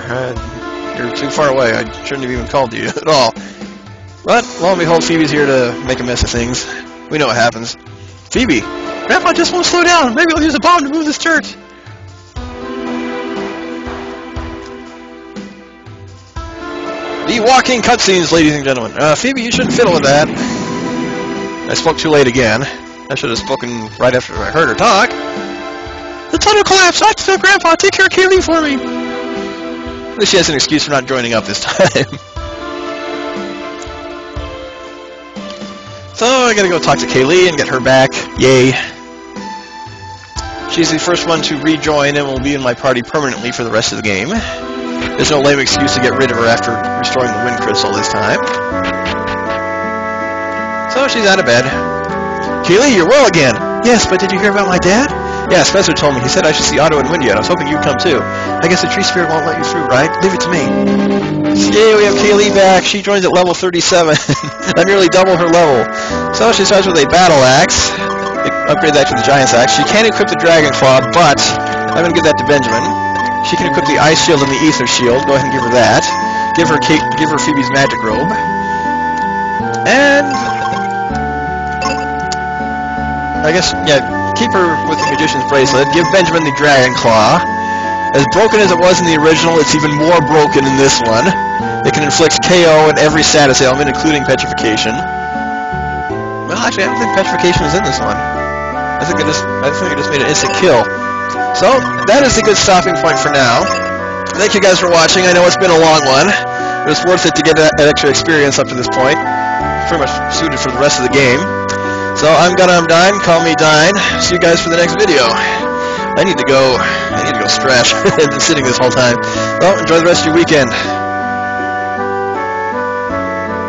you're too far away. I shouldn't have even called you at all. But, lo and behold, Phoebe's here to make a mess of things. We know what happens. Phoebe! Grandpa just won't slow down! Maybe I'll use a bomb to move this church! The walking cutscenes, ladies and gentlemen. Phoebe, you shouldn't fiddle with that. I spoke too late again. I should have spoken right after I heard her talk. The tunnel collapsed! I have to tell Grandpa! Take care of Kaylee for me! At least she has an excuse for not joining up this time. So I gotta go talk to Kaylee and get her back. Yay. She's the first one to rejoin and will be in my party permanently for the rest of the game. There's no lame excuse to get rid of her after restoring the Wind Crystal this time. So she's out of bed. Kaylee, you're well again! Yes, but did you hear about my dad? Yeah, Spencer told me. He said I should see Otto and Windia, and I was hoping you'd come too. I guess the tree spirit won't let you through, right? Leave it to me. Yay, we have Kaylee back. She joins at level 37. I nearly double her level. So she starts with a battle axe. Upgrade that to the Giant's axe. She can't equip the Dragon Claw, but I'm going to give that to Benjamin. She can equip the Ice Shield and the Ether Shield. Go ahead and give her that. Give her Phoebe's Magic Robe. And I guess, yeah, keep her with the Magician's Bracelet. Give Benjamin the Dragon Claw. As broken as it was in the original, it's even more broken in this one. It can inflict KO at every status ailment, including Petrification. Well, actually, I don't think Petrification was in this one. I think it just made an instant kill. So, that is a good stopping point for now. Thank you guys for watching. I know it's been a long one. It was worth it to get that extra experience up to this point. Pretty much suited for the rest of the game. So, I'm Dine. Call me Dine. See you guys for the next video. I need to go strash. I've been sitting this whole time. Well, enjoy the rest of your weekend.